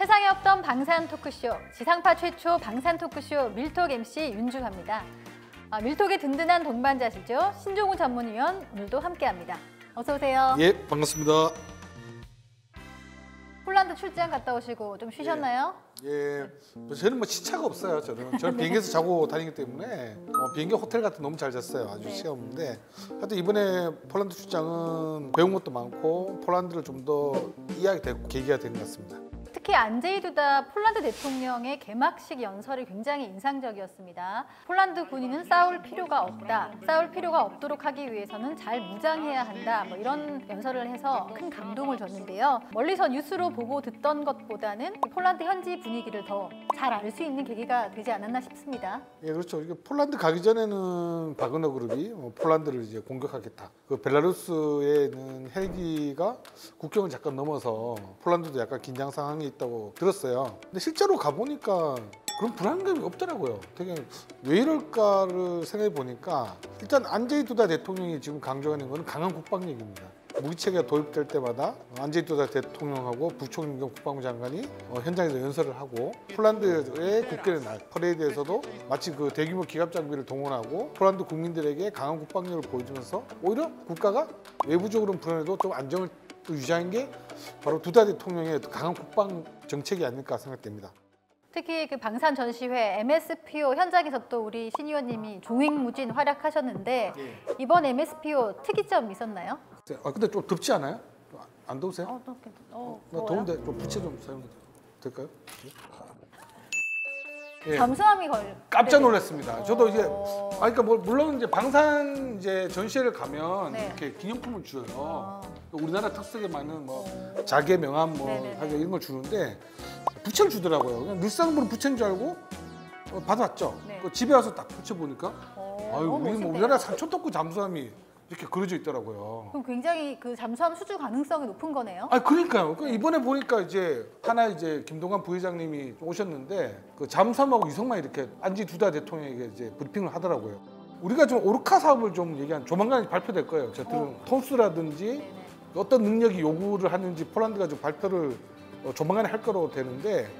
세상에 없던 방산 토크쇼, 지상파 최초 방산 토크쇼 밀톡 MC 윤주화입니다. 밀톡의 든든한 동반자시죠. 신종우 전문위원 오늘도 함께합니다. 어서 오세요. 예, 반갑습니다. 폴란드 출장 갔다 오시고 좀 쉬셨나요? 예, 저는 뭐 시차가 없어요. 저는 비행기에서 자고 다니기 때문에 비행기 호텔 같은 너무 잘 잤어요. 아주 시간 없는데 하여튼 이번에 폴란드 출장은 배운 것도 많고 폴란드를 좀 더 이해하게 됐고 계기가 된 것 같습니다. 특히 안제이 두다 폴란드 대통령의 개막식 연설이 굉장히 인상적이었습니다. 폴란드 군인은 싸울 필요가 없다. 싸울 필요가 없도록 하기 위해서는 잘 무장해야 한다. 뭐 이런 연설을 해서 큰 감동을 줬는데요. 멀리서 뉴스로 보고 듣던 것보다는 폴란드 현지 분위기를 더 잘 알 수 있는 계기가 되지 않았나 싶습니다. 예, 그렇죠. 이게 폴란드 가기 전에는 바그너 그룹이 폴란드를 이제 공격하겠다. 그 벨라루스에 있는 헬기가 국경을 잠깐 넘어서 폴란드도 약간 긴장 상황이 있다고 들었어요. 근데 실제로 가보니까 그런 불안감이 없더라고요. 되게 왜 이럴까를 생각해 보니까 일단 안제이 두다 대통령이 지금 강조하는 것은 강한 국방력입니다. 무기체계가 도입될 때마다 안제이 두다 대통령하고 부총리 겸 국방부 장관이 현장에서 연설을 하고 폴란드의 국기의 날 퍼레이드에서도 마치 그 대규모 기갑 장비를 동원하고 폴란드 국민들에게 강한 국방력을 보여주면서 오히려 국가가 외부적으로는 불안해도 좀 안정을 유지한 게 바로 두다 대통령의 강한 국방 정책이 아닐까 생각됩니다. 특히 그 방산 전시회 MSPO 현장에서 또 우리 신 의원님이 종횡무진 활약하셨는데 이번 MSPO 특이점 있었나요? 근데 좀 덥지 않아요? 안 더우세요? 더워요? 더운데 좀 부채 좀 사용해도 될까요? 예. 잠수함이 깜짝 놀랐습니다. 저도 이제 그러니까 뭐 물론 이제 방산 이제 전시회를 가면 이렇게 기념품을 줘요. 우리나라 특색에 맞는 뭐 자개 명함 뭐 하여 이런 걸 주는데 부채를 주더라고요. 그냥 늘상으로 부채인 줄 알고 받았죠. 집에 와서 딱 부채 보니까 우리 뭐 우리나라 산초떡구 잠수함이 이렇게 그려져 있더라고요. 그럼 굉장히 그 잠수함 수주 가능성이 높은 거네요. 그러니까요. 이번에 보니까 이제 하나 이제 김동관 부회장님이 오셨는데 그 잠수함하고 유성만 이렇게 안제이 두다 대통령에게 이제 브리핑을 하더라고요. 우리가 좀 오르카 사업을 좀 얘기한 조만간 발표될 거예요. 제가 들은 톤수라든지 어떤 능력이 요구를 하는지 폴란드가 좀 발표를 조만간에 할 거로 되는데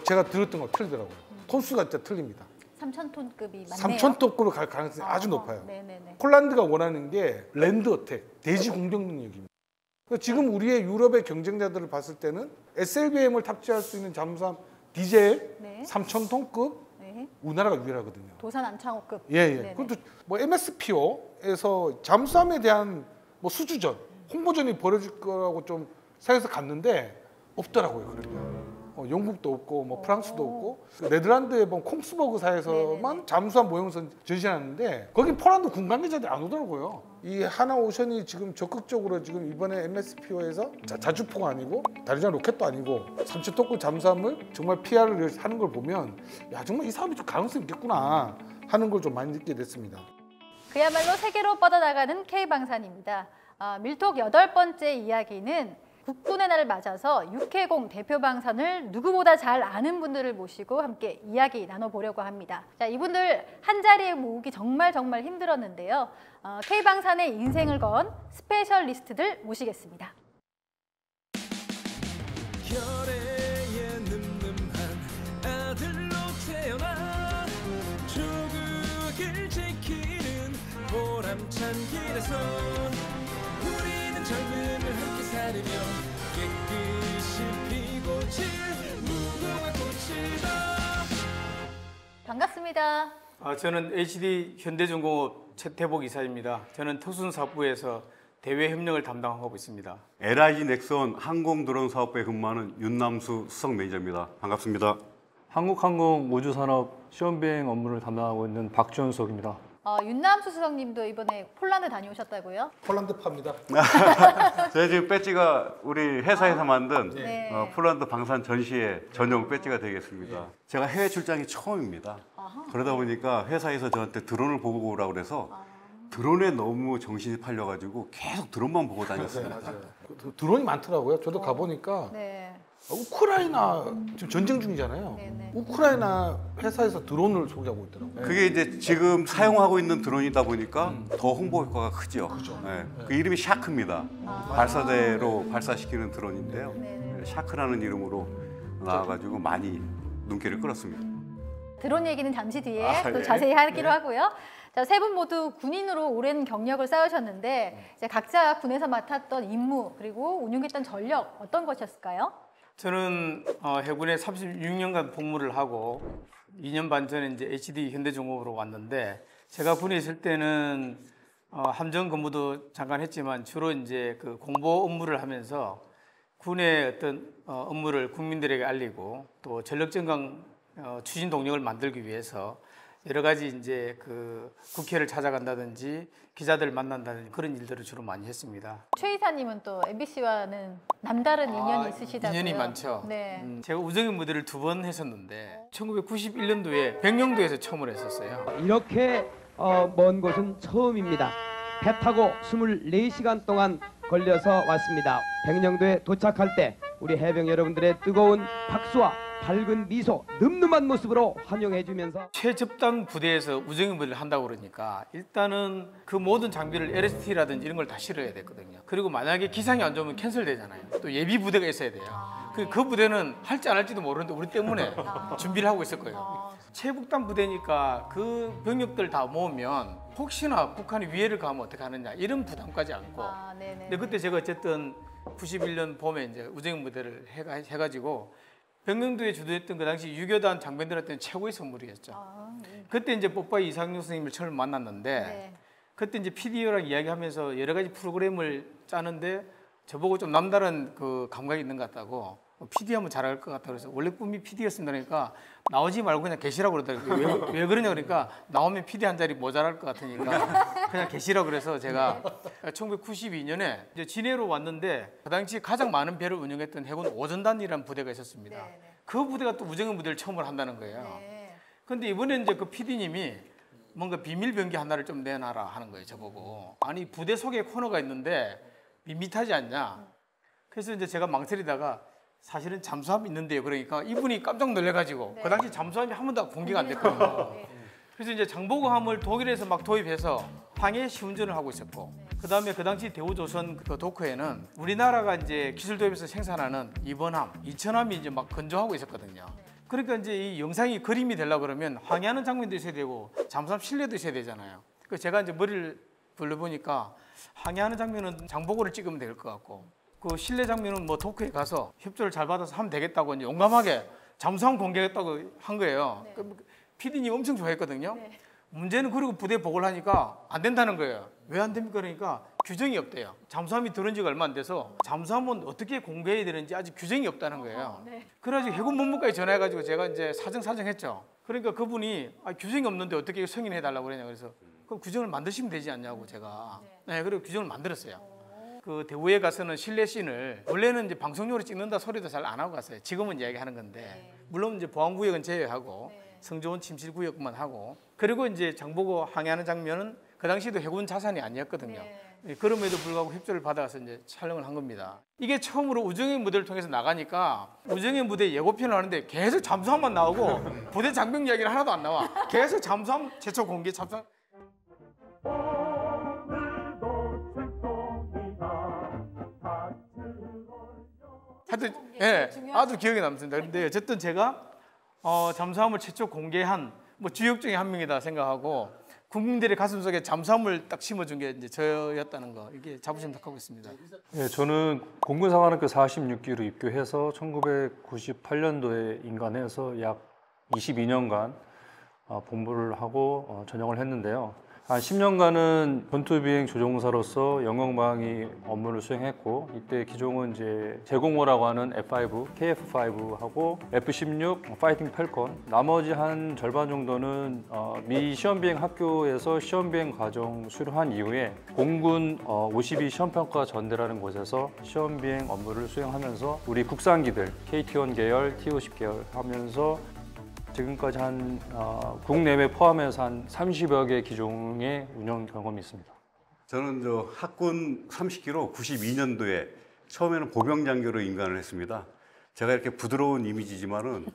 제가 들었던 거 틀리더라고요. 톤수가 진짜 틀립니다. 3,000톤급이 맞네요. 3,000톤급으로 갈 가능성이 아주 높아요. 네네네. 폴란드가 원하는 게 랜드 어택, 대지 공격 능력입니다. 지금 우리의 유럽의 경쟁자들을 봤을 때는 SLBM을 탑재할 수 있는 잠수함 디젤 3,000톤급 우리나라가 유일하거든요. 도산 안창호급. 예. 그것도 뭐 MSPO에서 잠수함에 대한 뭐 수주전, 홍보전이 벌어질 거라고 좀 생각해서 갔는데 없더라고요. 그러면. 영국도 없고 뭐 프랑스도 없고 네덜란드의 뭐 콩스버그사에서만 잠수함 모형선 전시하는데 거기 폴란드 군 관계자들이 안 오더라고요. 이 하나오션이 지금 적극적으로 지금 이번에 MSPO에서 자주포가 아니고 다리장 로켓도 아니고 3,000톤급 잠수함을 정말 PR을 하는 걸 보면 야 정말 이 사업이 좀 가능성이 있겠구나 하는 걸 좀 많이 느끼게 됐습니다. 그야말로 세계로 뻗어나가는 K방산입니다. 밀톡 8번째 이야기는 국군의 날을 맞아서 육해공 대표 방산을 누구보다 잘 아는 분들을 모시고 함께 이야기 나눠보려고 합니다. 자, 이분들 한 자리에 모으기 정말 힘들었는데요. K방산의 인생을 건 스페셜리스트들 모시겠습니다. 혈액에 늠름한 아들로 태어나 조국을 지키는 보람찬 길에서 우리는 젊음을 함께 사르며 깨끗이 피고 질 무궁화 꽃이다. 반갑습니다. 저는 HD 현대중공업 최태복 이사입니다. 저는 특수사업부에서 대외 협력을 담당하고 있습니다. LIG 넥선 항공 드론 사업부에 근무하는 윤남수 수석 매니저입니다. 반갑습니다. 한국항공 우주산업 시험비행 업무를 담당하고 있는 박준석입니다. 윤남수 수석님도 이번에 폴란드 다녀오셨다고요? 폴란드파입니다. 저희 지금 배지가 우리 회사에서 만든 폴란드 방산 전시회 전용 배지가 되겠습니다. 제가 해외 출장이 처음입니다. 그러다 보니까 회사에서 저한테 드론을 보고 오라고 그래서 드론에 너무 정신이 팔려가지고 계속 드론만 보고 다녔어요. 맞아요. 드론이 많더라고요. 저도 가보니까 우크라이나 지금 전쟁 중이잖아요. 우크라이나 회사에서 드론을 소개하고 있더라고요. 그게 이제 지금 사용하고 있는 드론이다 보니까 더 홍보 효과가 크죠. 네. 그 이름이 샤크입니다. 발사대로 발사시키는 드론인데요. 샤크라는 이름으로 나와가지고 많이 눈길을 끌었습니다. 드론 얘기는 잠시 뒤에 또 예. 자세히 하기로 하고요. 자, 세 분 모두 군인으로 오랜 경력을 쌓으셨는데 이제 각자 군에서 맡았던 임무 그리고 운용했던 전력 어떤 것이었을까요? 저는 해군에 36년간 복무를 하고 2년 반 전에 이제 HD 현대중공업으로 왔는데 제가 군에 있을 때는 함정 근무도 잠깐 했지만 주로 이제 그 공보 업무를 하면서 군의 어떤 업무를 국민들에게 알리고 또 전력 증강 추진 동력을 만들기 위해서 여러 가지 이제 그 국회를 찾아간다든지 기자들 만난다든지 그런 일들을 주로 많이 했습니다. 최 이사님은 또 MBC와는 남다른 인연이 있으시다고요? 인연이 많죠. 네. 제가 우정의 무대를 2번 했었는데 1991년도에 백령도에서 처음으로 했었어요. 이렇게 먼 곳은 처음입니다. 배 타고 24시간 동안 걸려서 왔습니다. 백령도에 도착할 때 우리 해병 여러분들의 뜨거운 박수와 밝은 미소, 늠름한 모습으로 환영해주면서 최접단 부대에서 우정의 무대를 한다고 그러니까 일단은 그 모든 장비를 LST라든지 이런 걸 다 실어야 되거든요. 그리고 만약에 기상이 안 좋으면 캔슬되잖아요. 또 예비 부대가 있어야 돼요. 그 부대는 할지 안 할지도 모르는데 우리 때문에 준비를 하고 있을 거예요. 최북단 부대니까 그 병력들 다 모으면 혹시나 북한이 위해를 가면 어떻게 하느냐 이런 부담까지 않고. 네네. 근데 그때 제가 어쨌든 91년 봄에 이제 우정의 무대를 해가지고 백령도에 주도했던 그 당시 유교단 장병들한테는 최고의 선물이었죠. 그때 이제 뽀빠이 이상용 선생님을 처음 만났는데 네. 그때 이제 PD랑 이야기하면서 여러 가지 프로그램을 짜는데 저보고 좀 남다른 그 감각이 있는 것 같다고 PD 하면 잘할 것 같다고 그래서 원래 꿈이 PD였습니다. 그러니까 나오지 말고 그냥 계시라고 그러더라고요. 왜 그러냐 그러니까 나오면 PD 한 자리 모자랄 것 같으니까 그냥 계시라고 그래서 제가 1992년에 이제 진해로 왔는데 그 당시 가장 많은 배를 운영했던 해군 오전단이라는 부대가 있었습니다. 네, 네. 그 부대가 또 우정의 무대를 처음으로 한다는 거예요. 네. 근데 이번에 이제 그 PD님이 뭔가 비밀 병기 하나를 좀 내놔라 하는 거예요, 저보고. 아니 부대 속에 코너가 있는데 밋밋하지 않냐. 그래서 이제 제가 망설이다가 사실은 잠수함이 있는데요. 그러니까 이분이 깜짝 놀래가지고 네. 그 당시 잠수함이 한 번도 공개가 안 됐거든요. 그래서 이제 장보고함을 독일에서 막 도입해서 항해 시운전을 하고 있었고, 그 다음에 그 당시 대우조선 그 도크에는 우리나라가 이제 기술 도입해서 생산하는 2번함, 2천함이 이제 막 건조하고 있었거든요. 그러니까 이제 이 영상이 그림이 되려고 그러면 항해하는 장면도 있어야 되고 잠수함 실내도 있어야 되잖아요. 그 제가 이제 머리를 돌려보니까 항해하는 장면은 장보고를 찍으면 될 것 같고, 그 실내 장면은 뭐 도크에 가서 협조를 잘 받아서 하면 되겠다고 이제 용감하게 잠수함 공개했다고 한 거예요. 네. 그 PD님 엄청 좋아했거든요. 네. 문제는 그리고 부대 보고를 하니까 안 된다는 거예요. 왜 안 됩니까? 그러니까 규정이 없대요. 잠수함이 들어온 지가 얼마 안 돼서 잠수함은 어떻게 공개해야 되는지 아직 규정이 없다는 거예요. 네. 그래가지고 해군 본부까지 전화해가지고 제가 이제 사정했죠. 그러니까 그분이 규정이 없는데 어떻게 승인해달라고 그러냐. 그래서 그럼 규정을 만드시면 되지 않냐고 제가. 네, 그리고 규정을 만들었어요. 그 대우에 가서는 실내 씬을 원래는 이제 방송용으로 찍는다 소리도 잘 안 하고 갔어요. 지금은 이야기하는 건데 물론 이제 보안구역은 제외하고 성조원 침실구역만 하고, 그리고 이제 장보고 항해하는 장면은 그 당시에도 해군 자산이 아니었거든요. 네, 그럼에도 불구하고 협조를 받아서 이제 촬영을 한 겁니다. 이게 처음으로 우정의 무대를 통해서 나가니까 우정의 무대 예고편을 하는데 계속 잠수함만 나오고 부대 장병 이야기는 하나도 안 나와. 계속 잠수함 최초 공개 잠수함. 하여튼 예, 아주 기억에 남습니다. 그런데 어쨌든 제가 잠수함을 최초 공개한 뭐 주역 중에 한 명이다 생각하고 국민들의 가슴속에 잠수함을 딱 심어준 게 이제 저였다는 거, 이게 자부심 갖고 있습니다. 예, 저는 공군사관학교 46기로 입교해서 1998년도에 인간해서 약 22년간 본부를 하고 전역을 했는데요. 한 10년간은 전투비행 조종사로서 영영방위 업무를 수행했고, 이때 기종은 이제 제공호라고 하는 F5, KF5하고 F16 파이팅 펠컨, 나머지 한 절반 정도는 미 시험비행 학교에서 시험비행 과정 수료한 이후에 공군 52 시험평가 전대라는 곳에서 시험비행 업무를 수행하면서 우리 국산기들 KT-1 계열, T-50 계열 하면서 지금까지 한 국내외 포함해서 한 30여 개 기종의 운영 경험이 있습니다. 저는 저 학군 30기로 92년도에 처음에는 보병장교로 임관을 했습니다. 제가 이렇게 부드러운 이미지지만은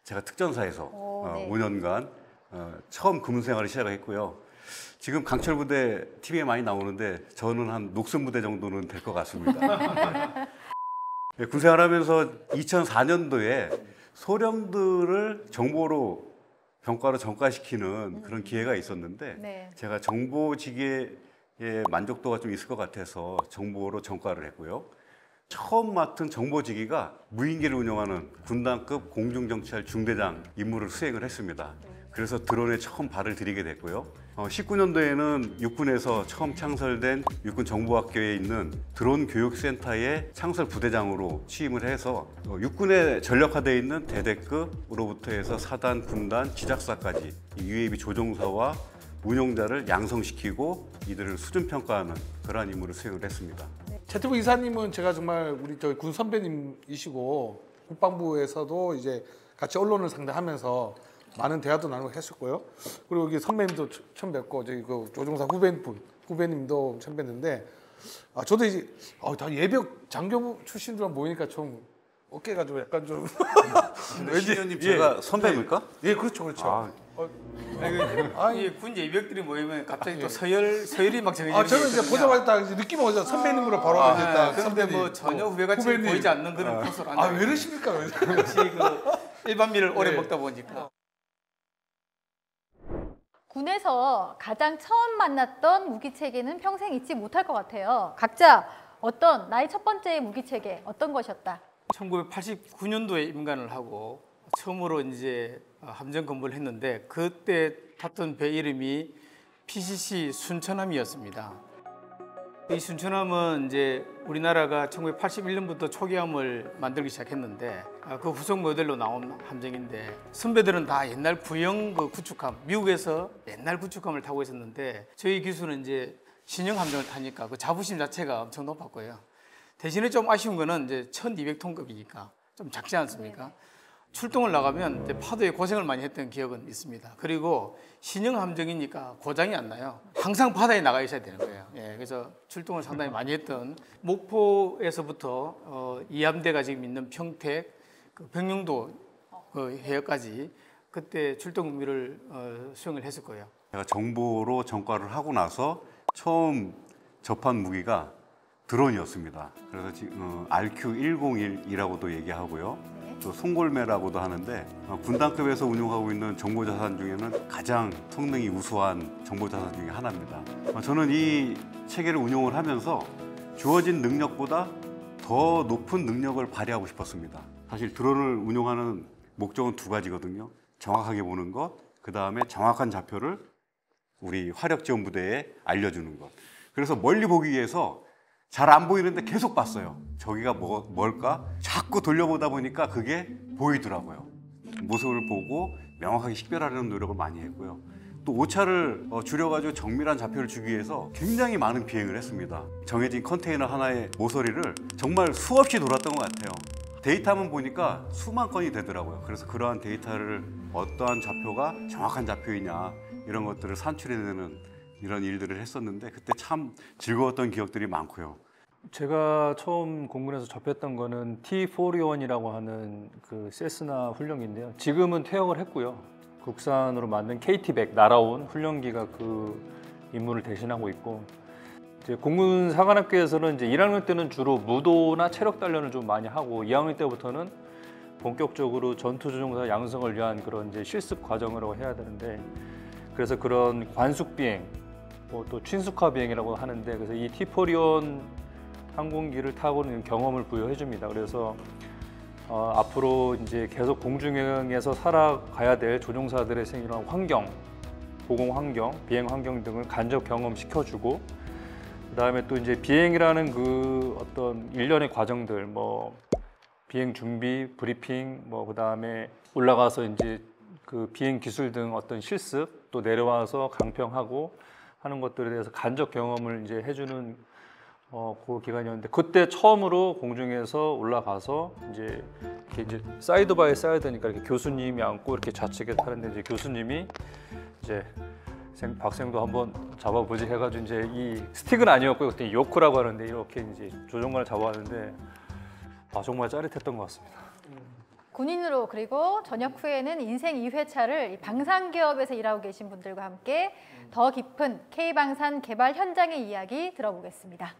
제가 특전사에서 네. 5년간 처음 근무 생활을 시작했고요. 지금 강철부대 TV에 많이 나오는데 저는 한 녹슨부대 정도는 될 것 같습니다. 네, 군생활하면서 2004년도에 소령들을 정보로 병과로 전과시키는 그런 기회가 있었는데 네. 제가 정보직의 만족도가 좀 있을 것 같아서 정보로 전과를 했고요. 처음 맡은 정보직위가 무인기를 운영하는 군단급 공중정찰 중대장 임무를 수행을 했습니다. 그래서 드론에 처음 발을 들이게 됐고요. 19년도에는 육군에서 처음 창설된 육군정보학교에 있는 드론 교육센터의 창설 부대장으로 취임을 해서 육군에 전력화되어 있는 대대급으로부터 해서 사단, 군단, 지작사까지 UAV 조종사와 운용자를 양성시키고 이들을 수준 평가하는 그러한 임무를 수행을 했습니다. 최태복 이사님은 제가 정말 우리 저희 군 선배님이시고 국방부에서도 이제 같이 언론을 상대하면서 많은 대화도 나누고 했었고요. 그리고 여기 선배님도 처음 뵙고 저기 그 조종사 후배님도 처음 뵀는데 저도 이제 다 예비역 장교 출신들만 모이니까 좀 어깨가 좀 약간 좀 신현님 제가 선배입니까? 예, 그렇죠, 그렇죠. 이 군 예비역들이 모이면 갑자기 또 서열이 막 정해지는 저는 이제 보자마자 딱 느낌 오죠. 선배님으로 바로 이제 딱 그런데 선배님. 뭐 전혀 후배같이 후배님. 보이지 않는 그런 포스를 안 왜 이러십니까? 역시 그 일반미를 오래 먹다 보니까. 군에서 가장 처음 만났던 무기체계는 평생 잊지 못할 것 같아요. 각자 어떤 나의 첫 번째 무기체계 어떤 것이었다? 1989년도에 임관을 하고 처음으로 이제 함정 근무를 했는데 그때 탔던 배 이름이 PCC 순천함이었습니다. 이 순천함은 이제 우리나라가 1981년부터 초기함을 만들기 시작했는데 그 후속 모델로 나온 함정인데 선배들은 다 옛날 구형 그 구축함, 미국에서 옛날 구축함을 타고 있었는데 저희 기수는 이제 신형 함정을 타니까 그 자부심 자체가 엄청 높았고요. 대신에 좀 아쉬운 거는 이제 1200톤급이니까 좀 작지 않습니까? 출동을 나가면 이제 파도에 고생을 많이 했던 기억은 있습니다. 그리고 신형 함정이니까 고장이 안 나요. 항상 바다에 나가 있어야 되는 거예요. 그래서 출동을 상당히 많이 했던 목포에서부터 이함대가 지금 있는 평택, 그 병영도 그 해역까지 그때 출동 의무를 수행을 했을 거예요. 제가 정보로 전과를 하고 나서 처음 접한 무기가 드론이었습니다. 그래서 지금 RQ-101이라고도 얘기하고요. 또 송골매라고도 하는데 군단급에서 운용하고 있는 정보자산 중에는 가장 성능이 우수한 정보자산 중에 하나입니다. 저는 이 체계를 운용을 하면서 주어진 능력보다 더 높은 능력을 발휘하고 싶었습니다. 사실 드론을 운용하는 목적은 두 가지거든요. 정확하게 보는 것, 그 다음에 정확한 좌표를 우리 화력지원부대에 알려주는 것. 그래서 멀리 보기 위해서 잘 안 보이는데 계속 봤어요. 저기가 뭘까? 자꾸 돌려보다 보니까 그게 보이더라고요. 모습을 보고 명확하게 식별하려는 노력을 많이 했고요. 또 오차를 줄여가지고 정밀한 좌표를 주기 위해서 굉장히 많은 비행을 했습니다. 정해진 컨테이너 하나의 모서리를 정말 수없이 돌았던 것 같아요. 데이터만 보니까 수만 건이 되더라고요. 그래서 그러한 데이터를 어떠한 좌표가 정확한 좌표이냐 이런 것들을 산출해내는 이런 일들을 했었는데 그때 참 즐거웠던 기억들이 많고요. 제가 처음 공군에서 접했던 거는 T401이라고 하는 그 세스나 훈련기인데요. 지금은 퇴역을 했고요. 국산으로 만든 KT-100 날아온 훈련기가 그 임무를 대신하고 있고, 이제 공군 사관학교에서는 이제 1학년 때는 주로 무도나 체력 단련을 좀 많이 하고 2학년 때부터는 본격적으로 전투조종사 양성을 위한 그런 이제 실습 과정이라고 해야 되는데, 그래서 그런 관숙 비행, 또 친숙화 비행이라고 하는데, 그래서 이 T401 항공기를 타고는 경험을 부여해 줍니다. 그래서 앞으로 이제 계속 공중에서 살아가야 될 조종사들의 생이런 환경, 보공 환경, 비행 환경 등을 간접 경험시켜주고, 그다음에 또 이제 비행이라는 그 어떤 일련의 과정들, 뭐 비행 준비, 브리핑, 뭐 그다음에 올라가서 이제 그 비행 기술 등 어떤 실습, 또 내려와서 강평하고 하는 것들에 대해서 간접 경험을 이제 해주는 그 기간이었는데, 그때 처음으로 공중에서 올라가서 이제 이렇게 이제 사이드 바이 사이드니까 이렇게 교수님이 앉고 이렇게 좌측에 타는데, 이제 교수님이 이제 박생도 한번 잡아보지 해가지고 이제 이 스틱은 아니었고요. 그때 요크라고 하는데 이렇게 이제 조종관을 잡아왔는데 정말 짜릿했던 것 같습니다. 군인으로 그리고 전역 후에는 인생 2회차를 방산기업에서 일하고 계신 분들과 함께 더 깊은 K방산 개발 현장의 이야기 들어보겠습니다.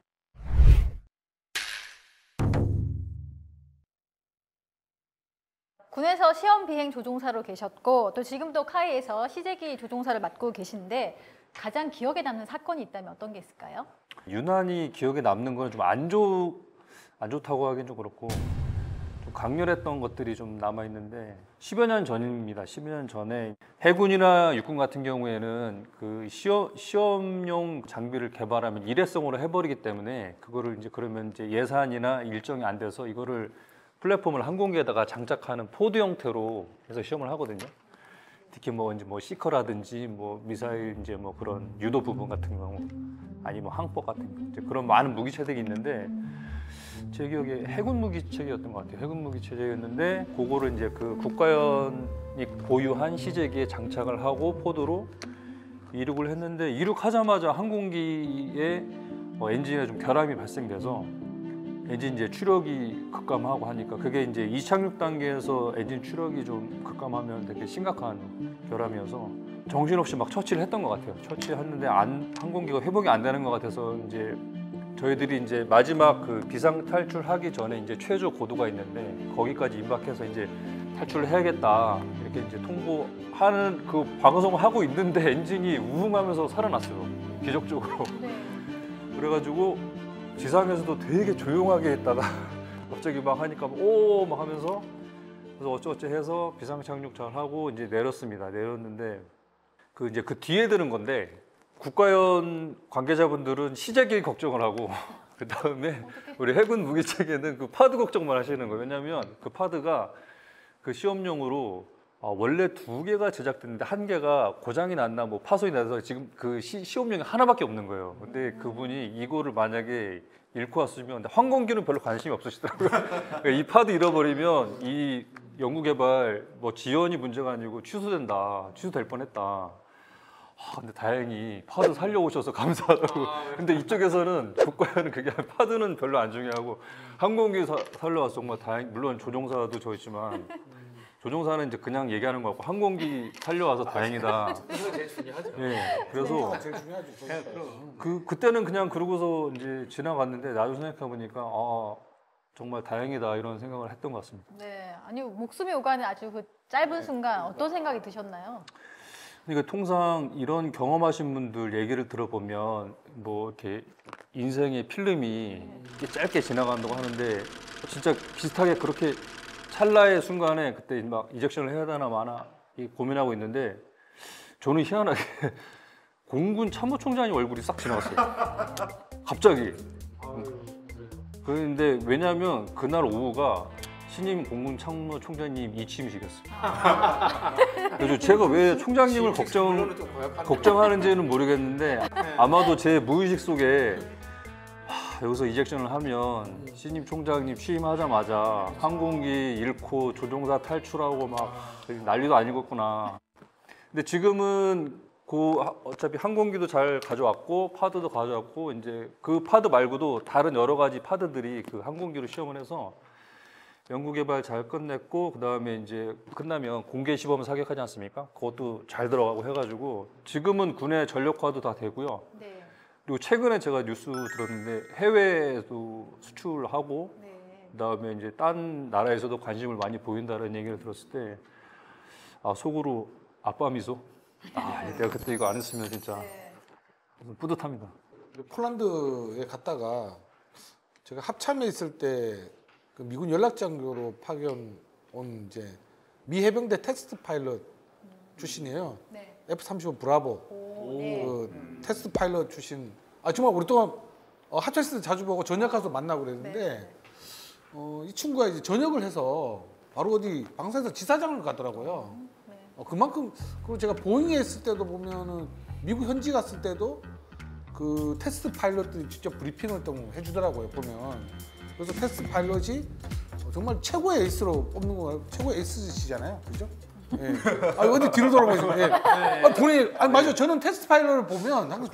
군에서 시험 비행 조종사로 계셨고 또 지금도 카이에서 시제기 조종사를 맡고 계신데 가장 기억에 남는 사건이 있다면 어떤 게 있을까요? 유난히 기억에 남는 건 좀 안 좋다고 하긴 좀 그렇고 좀 강렬했던 것들이 좀 남아 있는데 10여 년 전입니다. 10여 년 전에 해군이나 육군 같은 경우에는 그 시험용 장비를 개발하면 일회성으로 해버리기 때문에 그거를 이제 그러면 이제 예산이나 일정이 안 돼서 이거를 플랫폼을 항공기에다가 장착하는 포드 형태로 해서 시험을 하거든요. 특히 뭐 이제 뭐 시커라든지 뭐 미사일 이제 뭐 그런 유도 부분 같은 경우 아니 뭐 항법 같은 거 이제 그런 많은 무기 체계가 있는데 제 기억에 해군 무기 체계였던 것 같아요. 해군 무기 체계였는데 그거를 이제 그 국가연이 보유한 시제기에 장착을 하고 포드로 이륙을 했는데 이륙하자마자 항공기에 엔진에 좀 결함이 발생돼서 엔진 이제 추력이 급감하고 하니까 그게 이제 이착륙 단계에서 엔진 추력이 좀 급감하면 되게 심각한 결함이어서 정신없이 막 처치를 했던 것 같아요. 처치했는데 항공기가 회복이 안 되는 것 같아서 이제 저희들이 이제 마지막 그 비상 탈출하기 전에 이제 최저 고도가 있는데 거기까지 임박해서 이제 탈출을 해야겠다 이렇게 이제 통보하는 그 방송을 하고 있는데 엔진이 우웅하면서 살아났어요. 기적적으로. 그래가지고 지상에서도 되게 조용하게 했다가 갑자기 막 하니까 오 막 하면서 그래서 어쩌고저쩌 해서 비상 착륙 잘 하고 이제 내렸습니다. 내렸는데 그 이제 그 뒤에 드는 건데 국가연 관계자분들은 시제기 걱정을 하고 그 다음에 우리 해군 무기 체계는 그 파드 걱정만 하시는 거예요. 왜냐하면 그 파드가 그 시험용으로 원래 2개가 제작됐는데 1개가 고장이 났나 뭐 파손이 나서 지금 그 시험용이 하나밖에 없는 거예요. 근데 그분이 이거를 만약에 잃고 왔으면 항공기는 별로 관심이 없으시더라고요. 그러니까 이 파드 잃어버리면 이 연구개발 뭐 지원이 문제가 아니고 취소될 뻔했다. 근데 다행히 파드 살려오셔서 감사하다고. 근데 이쪽에서는 국가연은 그게 파드는 별로 안 중요하고 항공기 살려와서 정말 다행. 물론 조종사도 저있지만 조종사는 이제 그냥 얘기하는 거 같고 항공기 살려와서 다행이다. 그거 제일 중요하죠. 네, 그래서 제일 중요하죠. 그때는 그냥 그러고서 이제 지나갔는데 나중에 생각해 보니까 정말 다행이다 이런 생각을 했던 것 같습니다. 네, 아니 목숨이 오가는 아주 그 짧은 순간 어떤 생각이 드셨나요? 그러니까 통상 이런 경험하신 분들 얘기를 들어보면 뭐 이렇게 인생의 필름이 이렇게 짧게 지나간다고 하는데 진짜 비슷하게 그렇게 찰나의 순간에 그때 막 이젝션을 해야 되나 마나 고민하고 있는데 저는 희한하게 공군 참모총장이 얼굴이 싹 지나갔어요. 갑자기. 그런데 왜냐하면 그날 오후가 신임 공군 참모총장님 이취임식이었어요. 그래서 제가 왜 총장님을 걱정하는지는 모르겠는데 아마도 제 무의식 속에 여기서 이젝션을 하면 신임 총장님 취임하자마자 항공기 잃고 조종사 탈출하고 막 난리도 아니겠구나. 근데 지금은 어차피 항공기도 잘 가져왔고 파드도 가져왔고 이제 그 파드 말고도 다른 여러 가지 파드들이 그 항공기로 시험을 해서 연구개발 잘 끝냈고 그 다음에 이제 끝나면 공개 시범 사격하지 않습니까? 그것도 잘 들어가고 해가지고 지금은 군의 전력화도 다 되고요. 네. 그리고 최근에 제가 뉴스 들었는데 해외에도 수출하고 그다음에 이제 딴 나라에서도 관심을 많이 보인다는 얘기를 들었을 때 속으로 아빠 미소. 내가 그때 이거 안 했으면 진짜 뿌듯합니다. 폴란드에 갔다가 제가 합참에 있을 때 그 미군 연락장교로 파견 온 이제 미 해병대 테스트 파일럿 출신이에요. 네. F-35 브라보 그 테스트 파일럿 출신. 정말 오랫동안 합참에서 자주 보고 전역 가서 만나고 그랬는데 이 친구가 이제 전역을 해서 바로 어디 방사에서 지사장을 가더라고요. 그만큼 그리고 제가 보잉에 있을 때도 보면은 미국 현지 갔을 때도 그 테스트 파일럿들이 직접 브리핑을 좀 해주더라고요 보면. 그래서 테스트 파일럿이 정말 최고의 에이스로 뽑는 거 최고의 에이스시잖아요, 그죠? 예. 어디 뒤로 돌아보시면 예. 본인이 맞아요. 저는 테스트 파일럿을 보면 항상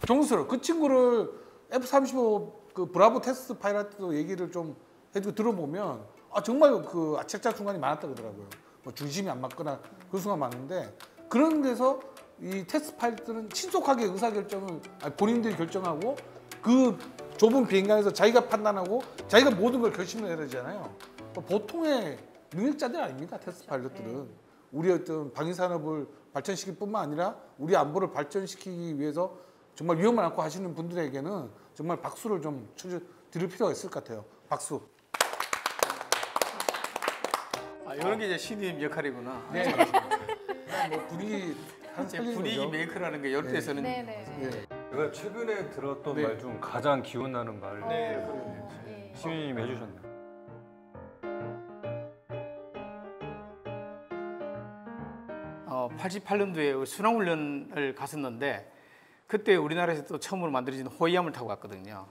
존경스러워. 그 친구를 F-35 그 브라보 테스트 파일럿도 얘기를 좀 해주고 들어보면 정말 그 아책작 순간이 많았다 그러더라고요. 뭐 중심이 안 맞거나 그 순간 많은데 그런 데서 이 테스트 파일럿들은 신속하게 의사결정을 본인들이 결정하고 그 좁은 비행장에서 자기가 판단하고 자기가 모든 걸 결심을 해야 되잖아요. 보통의 능력자들 아닙니다. 테스트 파일럿들은. 우리 어떤 방위 산업을 발전시킬 뿐만 아니라 우리 안보를 발전시키기 위해서 정말 위험을 안고 하시는 분들에게는 정말 박수를 좀 드릴 필요가 있을 것 같아요. 박수. 이런 게 이제 신임 역할이구나. 네. 뭐 분위기 분위기 메이커라는 게 이런 데서는 제가 최근에 들었던 말 중 가장 기운 나는 말 시민님이 해주셨네요. 88년도에 순항훈련을 갔었는데 그때 우리나라에서 또 처음으로 만들어진 호위함을 타고 갔거든요.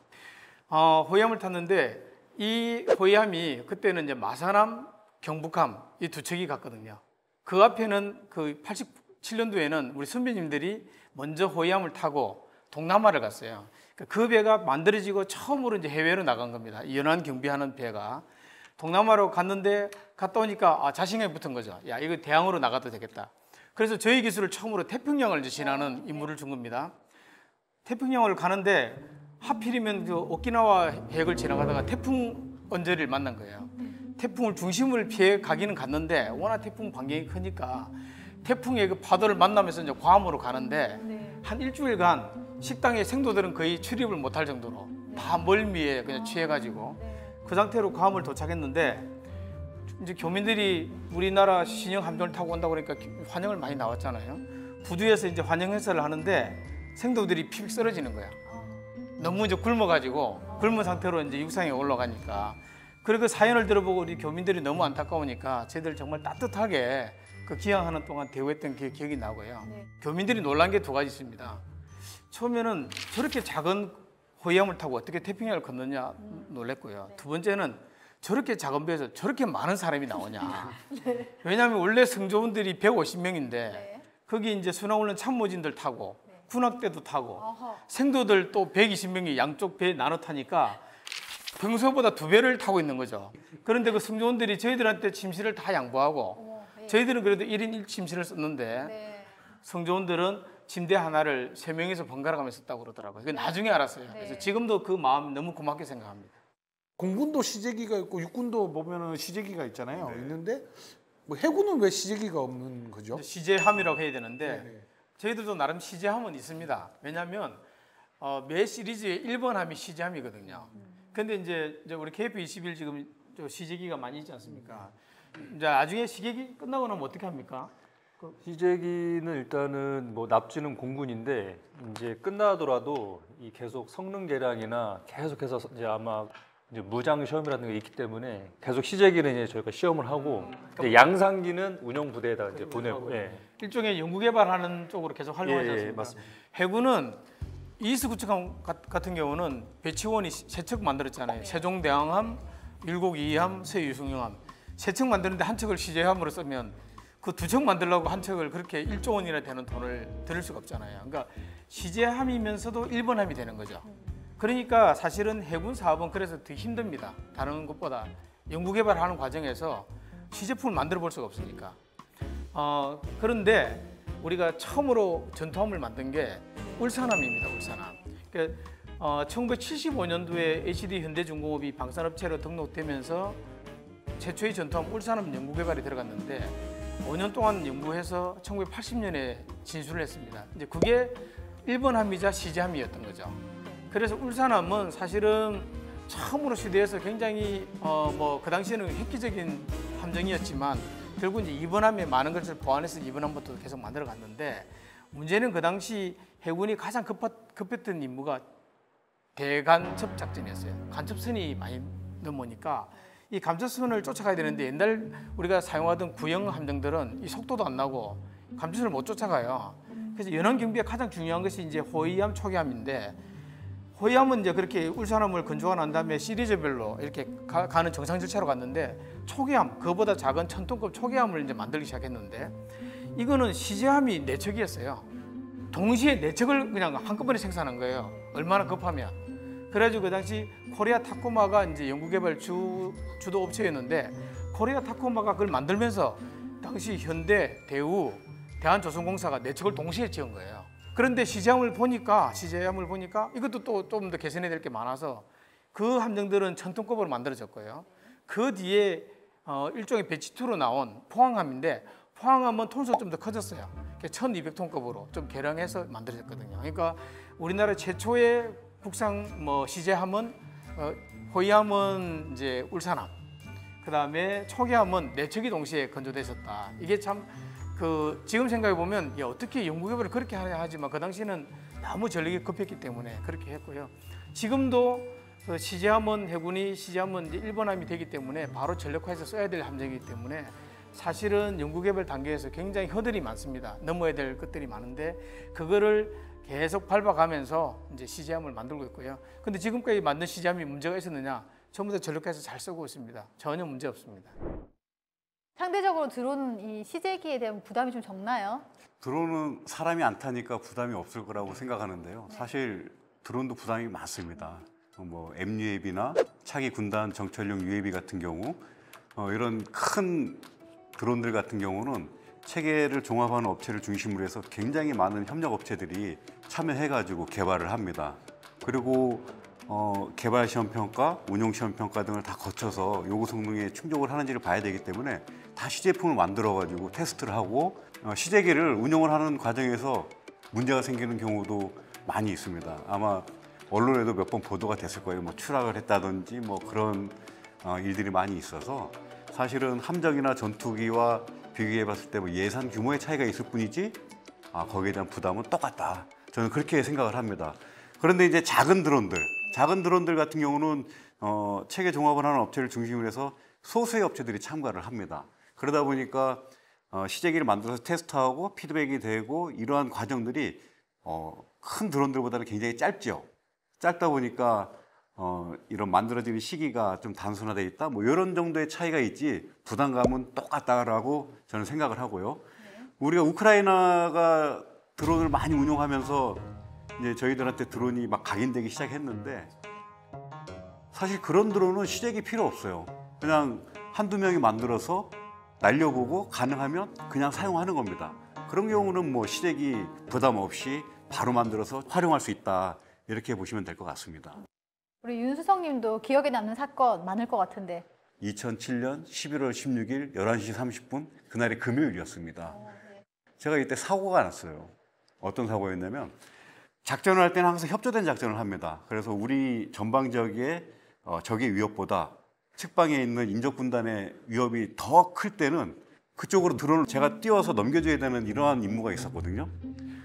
호위함을 탔는데 이 호위함이 그때는 이제 마산함, 경북함 이 두 척이 갔거든요. 그 앞에는 그 87년도에는 우리 선배님들이 먼저 호위함을 타고 동남아를 갔어요. 그 배가 만들어지고 처음으로 이제 해외로 나간 겁니다. 연안 경비하는 배가 동남아로 갔는데 갔다 오니까 자신감이 붙은 거죠. 야, 이거 대항으로 나가도 되겠다. 그래서 저희 기술을 처음으로 태평양을 이제 지나는 임무를 준 겁니다. 태평양을 가는데 하필이면 그 오키나와 해역을 지나가다가 태풍 언저리를 만난 거예요. 태풍을 중심을 피해 가기는 갔는데 워낙 태풍 반경이 크니까 태풍의 그 파도를 만나면서 이제 괌으로 가는데 한 일주일간 식당에 생도들은 거의 출입을 못할 정도로 다 멀미에 그냥 취해가지고 그 상태로 괌을 도착했는데 이제 교민들이 우리나라 신형 함정을 타고 온다고 그러니까 환영을 많이 나왔잖아요. 부두에서 이제 환영 행사를 하는데 생도들이 피빅 쓰러지는 거야. 너무 이제 굶어가지고 굶은 상태로 이제 육상에 올라가니까. 그리고 그 사연을 들어보고 우리 교민들이 너무 안타까우니까 저희들 정말 따뜻하게 그 기항하는 동안 대우했던 기억이 나고요. 교민들이 놀란 게 두 가지 있습니다. 처음에는 저렇게 작은 호위함을 타고 어떻게 태평양을 건너냐 놀랬고요. 두 번째는 저렇게 작은 배에서 저렇게 많은 사람이 나오냐. 왜냐하면 원래 승조원들이 150명인데 거기 이제 순항훈련 참모진들 타고 군악대도 타고 생도들 또 120명이 양쪽 배에 나눠 타니까 평소보다 2배를 타고 있는 거죠. 그런데 그 승조원들이 저희들한테 침실을 다 양보하고 저희들은 그래도 1인 1침실을 썼는데 승조원들은 침대 하나를 3명이서 번갈아 가면서 썼다고 그러더라고요. 그거 나중에 알았어요. 그래서 지금도 그 마음 너무 고맙게 생각합니다. 공군도 시제기가 있고 육군도 보면은 시제기가 있잖아요. 있는데 뭐 해군은 왜 시제기가 없는 거죠? 시제함이라고 해야 되는데 저희들도 나름 시제함은 있습니다. 왜냐하면 매 시리즈에 1번 함이 시제함이거든요. 근데 이제 우리 KF-21 지금 시제기가 많이 있지 않습니까? 이제 나중에 시제기 끝나고 나면 어떻게 합니까? 시제기는 일단은 뭐 납치는 공군인데 이제 끝나더라도 이 계속 성능 개량이나 계속해서 이제 아마 이제 무장 시험이라는 게 있기 때문에 계속 시제기는 이제 저희가 시험을 하고 이제 양산기는 운영 부대에다 이제 보내고 일종의 연구 개발하는 쪽으로 계속 활동하지 않습니까? 맞습니다. 해군은 이스 구축함 같은 경우는 배치원이 3척 만들었잖아요. 세종대왕함, 율곡2함, 서해유승용함 3척 만드는데 한 척을 시제함으로 쓰면 그 2척 만들려고 한 척을 그렇게 1조 원이나 되는 돈을 들일 수가 없잖아요. 그러니까 시제함이면서도 1번 함이 되는 거죠. 그러니까 사실은 해군 사업은 그래서 더 힘듭니다. 다른 것보다 연구 개발하는 과정에서 시제품을 만들어 볼 수가 없으니까. 그런데 우리가 처음으로 전투함을 만든 게 울산함입니다. 울산함. 그러니까 1975년도에 HD 현대중공업이 방산업체로 등록되면서 최초의 전투함 울산함 연구 개발이 들어갔는데 5년 동안 연구해서 1980년에 진술을 했습니다. 이제 그게 1번 함이자 시제함이었던 거죠. 그래서 울산함은 사실은 처음으로 시대에서 굉장히 그 당시에는 획기적인 함정이었지만 결국 이제 2번 함에 많은 것을 보완해서 2번 함부터 계속 만들어 갔는데 문제는 그 당시 해군이 가장 급했던 임무가 대간첩 작전이었어요. 간첩선이 많이 넘어오니까 이 간첩선을 쫓아가야 되는데 옛날 우리가 사용하던 구형 함정들은 이 속도도 안 나고 간첩선을 못 쫓아가요. 그래서 연안 경비에 가장 중요한 것이 이제 호위함, 초기함인데 호위함은 이제 그렇게 울산함을 건조가 난 다음에 시리즈별로 이렇게 가는 정상 절차로 갔는데 초기함, 그거보다 작은 1000톤급 초기함을 이제 만들기 시작했는데 이거는 시제함이 4척이었어요. 동시에 4척을 그냥 한꺼번에 생산한 거예요. 얼마나 급하면. 그래가지고 그 당시 코리아 타코마가 이제 연구개발 주도 업체였는데 코리아 타코마가 그걸 만들면서 당시 현대, 대우, 대한조선공사가 4척을 동시에 지은 거예요. 그런데 시제함을 보니까 이것도 또 좀 더 개선해야 될 게 많아서 그 함정들은 1000톤급으로 만들어졌고요. 그 뒤에 일종의 배치2로 나온 포항함인데 포항함은 톤수가 좀 더 커졌어요. 1200톤급으로 좀 개량해서 만들어졌거든요. 그러니까 우리나라 최초의 국산 시제함은 호위함은 이제 울산함, 그다음에 초기함은 4척이 동시에 건조되셨다. 이게 참 지금 생각해 보면 어떻게 연구개발을 그렇게 하냐 하지만 그 당시에는 너무 전력이 급했기 때문에 그렇게 했고요. 지금도 시제함은 해군이 시제함은 이제 일본함이 되기 때문에 바로 전력화해서 써야 될 함정이기 때문에 사실은 연구개발 단계에서 굉장히 허들이 많습니다. 넘어야 될 것들이 많은데 그거를 계속 밟아가면서 이제 시제함을 만들고 있고요. 근데 지금까지 만든 시제함이 문제가 있었느냐? 전부 다 전력화해서 잘 쓰고 있습니다. 전혀 문제 없습니다. 상대적으로 드론 이 시제기에 대한 부담이 좀 적나요? 드론은 사람이 안 타니까 부담이 없을 거라고 생각하는데요. 사실 드론도 부담이 많습니다. MUAV나 차기 군단 정찰용 UAV 같은 경우 이런 큰 드론들 같은 경우는 체계를 종합하는 업체를 중심으로 해서 굉장히 많은 협력 업체들이 참여해가지고 개발을 합니다. 그리고 개발 시험 평가, 운용 시험 평가 등을 다 거쳐서 요구 성능에 충족을 하는지를 봐야 되기 때문에 다 시제품을 만들어가지고 테스트를 하고 시제기를 운용을 하는 과정에서 문제가 생기는 경우도 많이 있습니다. 아마 언론에도 몇 번 보도가 됐을 거예요. 추락을 했다든지 그런 일들이 많이 있어서 사실은 함정이나 전투기와 비교해 봤을 때 예산 규모의 차이가 있을 뿐이지 거기에 대한 부담은 똑같다. 저는 그렇게 생각을 합니다. 그런데 이제 작은 드론들 같은 경우는 체계 종합을 하는 업체를 중심으로 해서 소수의 업체들이 참가를 합니다. 그러다 보니까 시제기를 만들어서 테스트하고 피드백이 되고 이러한 과정들이 큰 드론들보다는 굉장히 짧죠. 짧다 보니까 이런 만들어지는 시기가 좀 단순화되어 있다. 이런 정도의 차이가 있지 부담감은 똑같다라고 저는 생각을 하고요. 우리가 우크라이나가 드론을 많이 운용하면서 이제 저희들한테 드론이 막 각인되기 시작했는데 사실 그런 드론은 시제기 필요 없어요. 그냥 한두 명이 만들어서 날려보고 가능하면 그냥 사용하는 겁니다. 그런 경우는 시제기 부담 없이 바로 만들어서 활용할 수 있다. 이렇게 보시면 될 것 같습니다. 우리 윤수성 님도 기억에 남는 사건 많을 것 같은데. 2007년 11월 16일 11시 30분 그날이 금요일이었습니다. 제가 이때 사고가 났어요. 어떤 사고였냐면 작전을 할 때는 항상 협조된 작전을 합니다. 그래서 우리 전방 지역의 적의 위협보다 측방에 있는 인적 분단의 위협이 더 클 때는 그쪽으로 드론을 제가 띄워서 넘겨줘야 되는 이러한 임무가 있었거든요.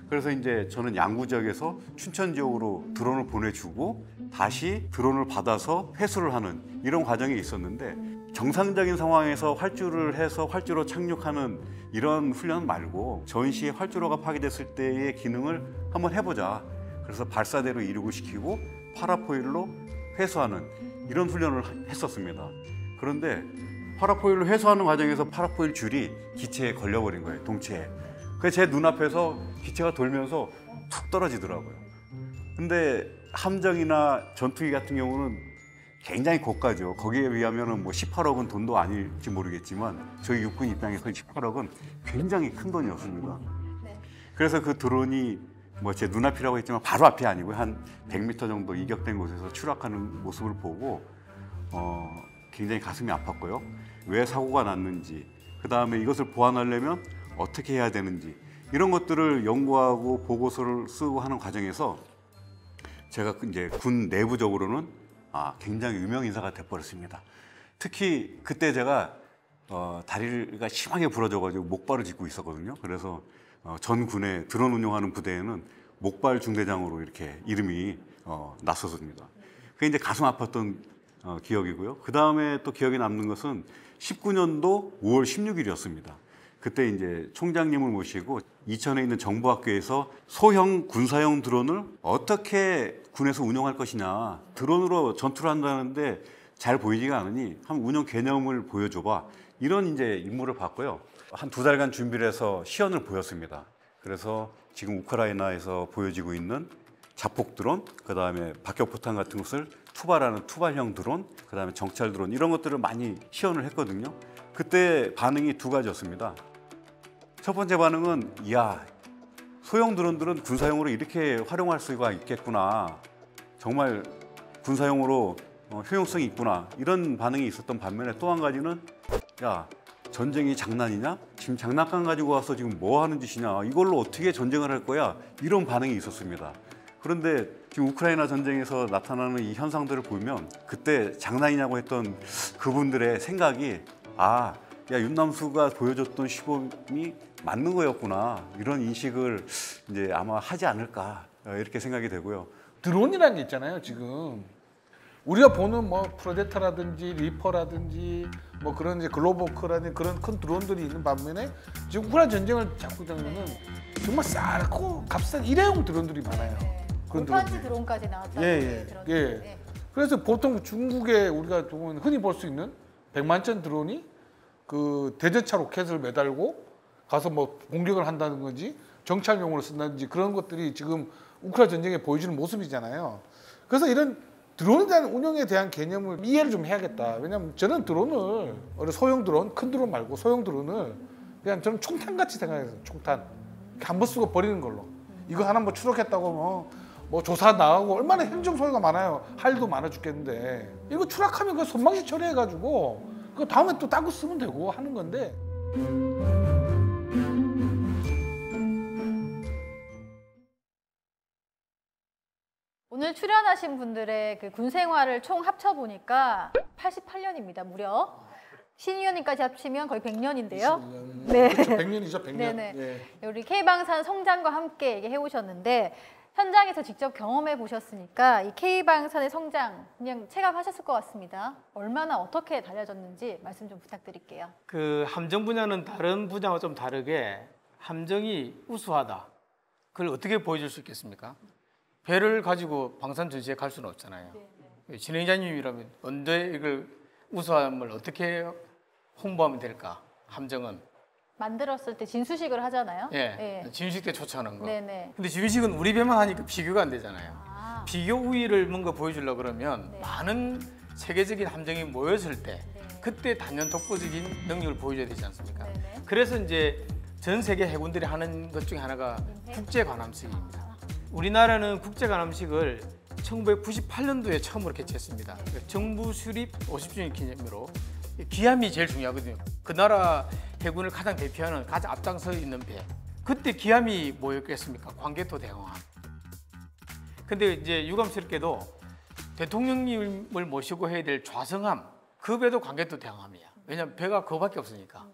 그래서 이제 저는 양구 지역에서 춘천 지역으로 드론을 보내주고 다시 드론을 받아서 회수를 하는 이런 과정이 있었는데 정상적인 상황에서 활주를 해서 활주로 착륙하는 이런 훈련 말고 전시에 활주로가 파괴됐을 때의 기능을 한번 해보자. 그래서 발사대로 이륙을 시키고 파라포일로 회수하는 이런 훈련을 했었습니다. 그런데 파라포일로 회수하는 과정에서 파라포일 줄이 기체에 걸려버린 거예요, 동체에. 그래서 제 눈앞에서 기체가 돌면서 툭 떨어지더라고요. 근데 함정이나 전투기 같은 경우는 굉장히 고가죠. 거기에 비하면 18억은 돈도 아닐지 모르겠지만 저희 육군 입장에서 18억은 굉장히 큰 돈이었습니다. 그래서 그 드론이 제 눈앞이라고 했지만 바로 앞이 아니고 한 100m 정도 이격된 곳에서 추락하는 모습을 보고 굉장히 가슴이 아팠고요. 왜 사고가 났는지, 그 다음에 이것을 보완하려면 어떻게 해야 되는지 이런 것들을 연구하고 보고서를 쓰고 하는 과정에서 제가 이제 군 내부적으로는 굉장히 유명 인사가 돼버렸습니다. 특히 그때 제가 다리가 심하게 부러져가지고 목발을 짚고 있었거든요. 그래서 전 군의 드론 운용하는 부대에는 목발 중대장으로 이렇게 이름이 났었습니다. 그게 이제 가슴 아팠던 기억이고요. 그 다음에 또 기억에 남는 것은 19년도 5월 16일이었습니다. 그때 이제 총장님을 모시고 이천에 있는 정보학교에서 소형 군사용 드론을 어떻게 군에서 운영할 것이냐, 드론으로 전투를 한다는데 잘 보이지가 않으니 한번 운영 개념을 보여줘봐, 이런 이제 임무를 받고요. 한 2달간 준비를 해서 시연을 보였습니다. 그래서 지금 우크라이나에서 보여지고 있는 자폭 드론, 그 다음에 박격포탄 같은 것을 투발하는 투발형 드론, 그 다음에 정찰 드론, 이런 것들을 많이 시연을 했거든요. 그때 반응이 2가지였습니다. 첫 번째 반응은 이야, 소형 드론들은 군사용으로 이렇게 활용할 수가 있겠구나, 정말 군사용으로 효용성이 있구나, 이런 반응이 있었던 반면에 또 한 가지는 야, 전쟁이 장난이냐? 지금 장난감 가지고 와서 지금 뭐 하는 짓이냐? 이걸로 어떻게 전쟁을 할 거야? 이런 반응이 있었습니다. 그런데 지금 우크라이나 전쟁에서 나타나는 이 현상들을 보면 그때 장난이냐고 했던 그분들의 생각이 야, 윤남수가 보여줬던 시범이 맞는 거였구나. 이런 인식을 이제 아마 하지 않을까 이렇게 생각이 되고요. 드론이라는 게 있잖아요. 지금 우리가 보는 뭐 프레데터라든지 리퍼라든지 뭐 그런 이제 글로버크라든지 그런 큰 드론들이 있는 반면에 지금 우크라이나 전쟁을 잡고 있는 정말 싸고 값싼 일회용 드론들이 많아요. 그런 골판지 드론까지 나왔다고 들었는데. 예. 그래서 보통 중국에 우리가 보면 흔히 볼 수 있는 100만짜리 드론이 그 대전차 로켓을 매달고 가서 뭐 공격을 한다는 건지 정찰용으로 쓴다든지 그런 것들이 지금 우크라이나 전쟁에 보여주는 모습이잖아요. 그래서 이런 드론에 대한 운영에 대한 개념을 이해를 좀 해야겠다. 왜냐하면 저는 드론을 소형 드론, 큰 드론 말고 소형 드론을 그냥 저는 총탄같이 생각해요. 총탄. 한 번 쓰고 버리는 걸로. 이거 하나 뭐 추락했다고 뭐 조사 나가고 얼마나 행정 소요가 많아요. 할도 많아 죽겠는데 이거 추락하면 그 손방식 처리해가지고 그 다음에 또 딴 거 쓰면 되고 하는 건데. 오늘 출연하신 분들의 그 군 생활을 총 합쳐 보니까 88년입니다. 무려. 신의원님까지 합치면 거의 100년인데요. 네. 그렇죠. 100년이죠, 100년. 네네. 예. 우리 K방산 성장과 함께 얘기해 오셨는데 현장에서 직접 경험해 보셨으니까 이 K방산의 성장 그냥 체감하셨을 것 같습니다. 얼마나 어떻게 달라졌는지 말씀 좀 부탁드릴게요. 그 함정 분야는 다른 분야와 좀 다르게 함정이 우수하다. 그걸 어떻게 보여줄 수 있겠습니까? 배를 가지고 방산 전시에 갈 수는 없잖아요. 진행자님이라면 언제 이걸 우수함을 어떻게 홍보하면 될까? 함정은 만들었을 때 진수식을 하잖아요. 예, 진수식 때 초청하는 거. 네네. 근데 진수식은 우리 배만 하니까 비교가 안 되잖아요. 아. 비교 우위를 뭔가 보여주려고 그러면 네. 많은 세계적인 함정이 모였을 때 네. 그때 단연 독보적인 능력을 보여줘야 되지 않습니까? 네네. 그래서 이제 전 세계 해군들이 하는 것 중에 하나가 국제 관함식입니다. 우리나라는 국제 관함식을 1998년도에 처음으로 개최했습니다. 정부 수립 50주년 기념으로 기함이 제일 중요하거든요. 그 나라 해군을 가장 대표하는 가장 앞장서 있는 배. 그때 기함이 뭐였겠습니까? 광개토 대왕함. 근데 이제 유감스럽게도 대통령님을 모시고 해야 될 좌성함, 그 배도 광개토 대왕함이야. 왜냐하면 배가 그거밖에 없으니까.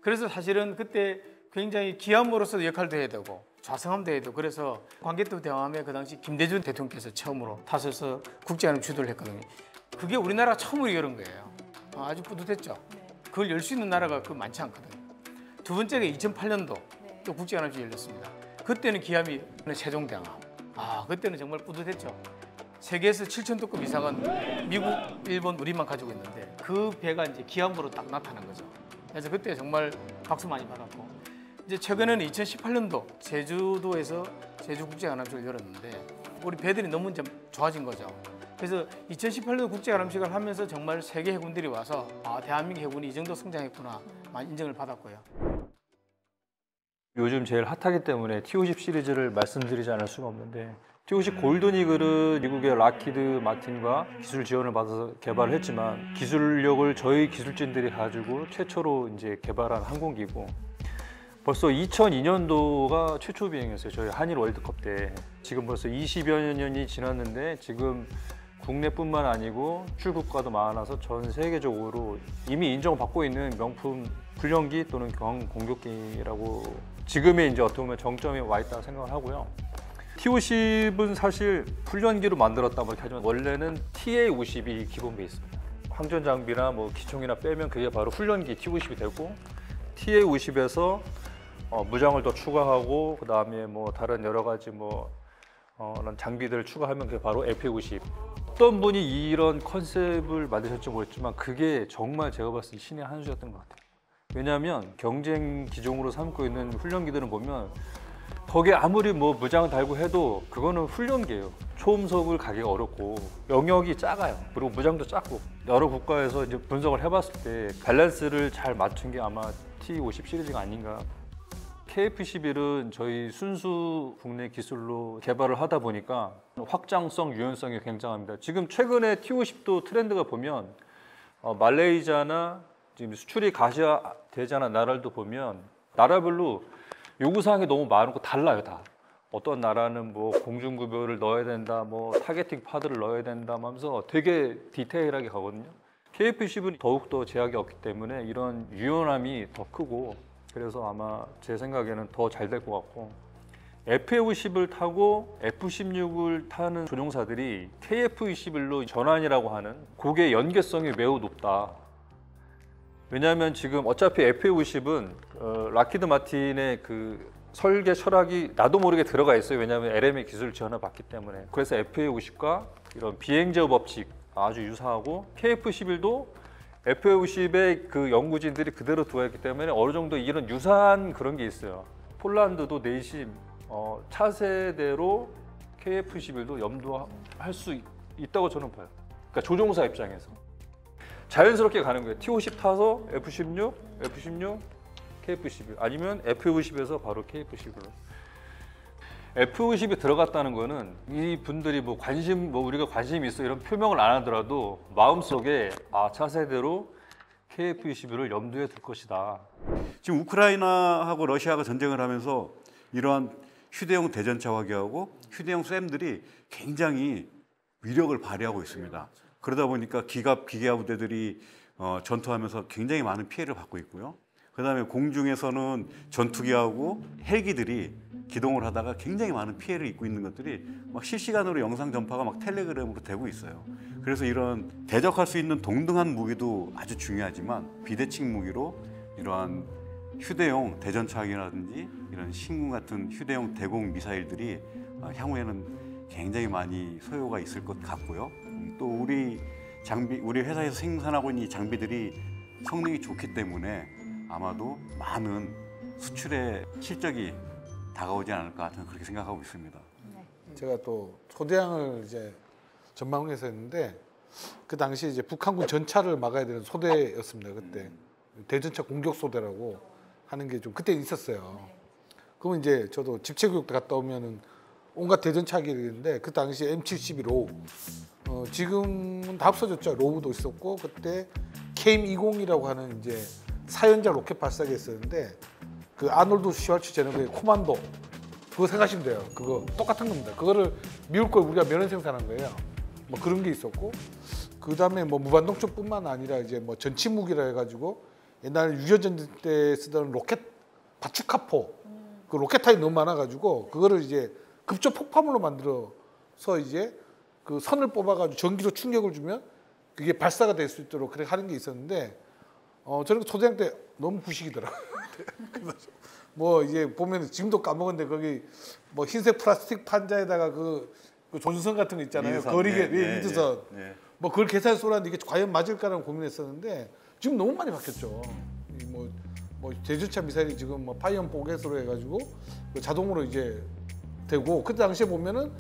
그래서 사실은 그때 굉장히 기함으로서 역할도 해야 되고 좌성함도 해야 되고 그래서 광개토 대왕함에 그 당시 김대중 대통령께서 처음으로 타셔서 국제관함 주도를 했거든요. 그게 우리나라가 처음으로 열은 거예요. 아주 뿌듯했죠. 그걸 열 수 있는 나라가 그 많지 않거든요. 두 번째가 2008년도 또 국제관함식이 열렸습니다. 그때는 기함이 세종대왕함. 그때는 정말 뿌듯했죠. 세계에서 7,000도급 이상은 미국, 일본, 우리만 가지고 있는데 그 배가 이제 기함으로 딱 나타난 거죠. 그래서 그때 정말 박수 많이 받았고 이제 최근에는 2018년도 제주도에서 제주국제관함식을 열었는데 우리 배들이 너무 좀 좋아진 거죠. 그래서 2018년 국제관함식을 하면서 정말 세계 해군들이 와서 대한민국 해군이 이 정도 성장했구나 많이 인정을 받았고요. 요즘 제일 핫하기 때문에 T50 시리즈를 말씀드리지 않을 수가 없는데 T50 골든 이글은 미국의 락히드 마틴과 기술 지원을 받아서 개발을 했지만 기술력을 저희 기술진들이 가지고 최초로 이제 개발한 항공기고 벌써 2002년도가 최초 비행이었어요. 저희 한일 월드컵 때. 지금 벌써 20여 년이 지났는데 지금 국내뿐만 아니고 출국가도 많아서 전 세계적으로 이미 인정을 받고 있는 명품 훈련기 또는 공격기라고 지금의 이제 어떻게 보면 정점에 와 있다고 생각을 하고요. T50은 사실 훈련기로 만들었다고 하지만 원래는 TA50이 기본 베이스입니다. 항전 장비나 뭐 기총이나 빼면 그게 바로 훈련기 T50이 되고 TA50에서 무장을 더 추가하고 그 다음에 뭐 다른 여러 가지 장비들을 추가하면 그게 바로 FA50. 어떤 분이 이런 컨셉을 만드실지 모르겠지만 그게 정말 제가 봤을 때 신의 한 수였던 것 같아요. 왜냐하면 경쟁 기종으로 삼고 있는 훈련기들은 보면 거기에 아무리 뭐 무장을 달고 해도 그거는 훈련기예요. 초음속을 가기가 어렵고 영역이 작아요. 그리고 무장도 작고 여러 국가에서 이제 분석을 해봤을 때 밸런스를 잘 맞춘 게 아마 T50 시리즈가 아닌가. KF-11은 저희 순수 국내 기술로 개발을 하다 보니까 확장성, 유연성이 굉장합니다. 지금 최근에 T50도 트렌드가 보면 말레이시아나 지금 수출이 가시화되지 않은 나라들도 보면 나라별로 요구사항이 너무 많고 달라요 다. 어떤 나라는 뭐 공중급여를 넣어야 된다, 뭐 타겟팅 파드를 넣어야 된다 하면서 되게 디테일하게 가거든요. KF10은 더욱더 제약이 없기 때문에 이런 유연함이 더 크고 그래서 아마 제 생각에는 더 잘 될 것 같고 FA50을 타고 F16을 타는 조종사들이 KF21로 전환이라고 하는 그게 연계성이 매우 높다. 왜냐하면 지금 어차피 FA50은 락히드 마틴의 그 설계 철학이 나도 모르게 들어가 있어요. 왜냐하면 LM의 기술 지원을 받기 때문에. 그래서 FA50과 이런 비행제어 법칙 아주 유사하고 KF11도 FA50의 그 연구진들이 그대로 두어 있기 때문에 어느 정도 이런 유사한 그런 게 있어요. 폴란드도 내심 차세대로 KF11도 염두할 수 있다고 저는 봐요. 그러니까 조종사 입장에서 자연스럽게 가는 거예요. T50 타서 F16, F16, KF11 아니면 F50에서 바로 KF11로. F50이 들어갔다는 거는 이 분들이 뭐 우리가 관심이 있어 이런 표명을 안 하더라도 마음속에 차세대로 KF21을 염두에 둘 것이다. 지금 우크라이나하고 러시아가 전쟁을 하면서 이러한 휴대용 대전차 화기하고 휴대용 쐐들이 굉장히 위력을 발휘하고 있습니다. 그러다 보니까 기계화 부대들이 전투하면서 굉장히 많은 피해를 받고 있고요. 그다음에 공중에서는 전투기하고 헬기들이 기동을 하다가 굉장히 많은 피해를 입고 있는 것들이 막 실시간으로 영상 전파가 막 텔레그램으로 되고 있어요. 그래서 이런 대적할 수 있는 동등한 무기도 아주 중요하지만 비대칭 무기로 이러한 휴대용 대전차기라든지 이런 신궁 같은 휴대용 대공 미사일들이 향후에는 굉장히 많이 소요가 있을 것 같고요. 또 우리 회사에서 생산하고 있는 이 장비들이 성능이 좋기 때문에 아마도 많은 수출의 실적이 다가오지 않을까 저는 그렇게 생각하고 있습니다. 제가 또 소대항을 이제 전방위에서 했는데 그 당시 이제 북한군 전차를 막아야 되는 소대였습니다. 그때 대전차 공격 소대라고 하는 게 좀 그때 있었어요. 그러면 이제 저도 집체교육 때 갔다 오면은 온갖 대전차기를 있는데 그 당시 M72 로우, 지금은 다 없어졌죠. 로우도 있었고 그때 KM20이라고 하는 이제 사연자 로켓 발사기 있었는데 그 아놀드 슈왈츠제네거의 코만도 그거 생각하시면 돼요. 그거 똑같은 겁니다. 그거를 미국 걸 우리가 면허 생산한 거예요. 뭐 그런 게 있었고 그 다음에 뭐 무반동초뿐만 아니라 이제 뭐 전치무기라 해가지고 옛날 6.25전쟁 때 쓰던 로켓 바추카포 그 로켓탄이 너무 많아가지고 그거를 이제 급조 폭파물로 만들어서 이제 그 선을 뽑아가지고 전기로 충격을 주면 그게 발사가 될 수 있도록 그렇게 하는 게 있었는데 저는 초등학교 때 너무 부식이더라고요. 그래서 뭐 이제 보면 지금도 까먹었는데 거기 뭐 흰색 플라스틱 판자에다가 그 조준선 같은 거 있잖아요. 거리게 미드선. 뭐 그걸 계산해 쏘라는데 이게 과연 맞을까라는 고민했었는데 지금 너무 많이 바뀌었죠. 뭐 대전차 미사일이 지금 뭐 파이언 포겟으로 해가지고 자동으로 이제 되고 그때 당시에 보면은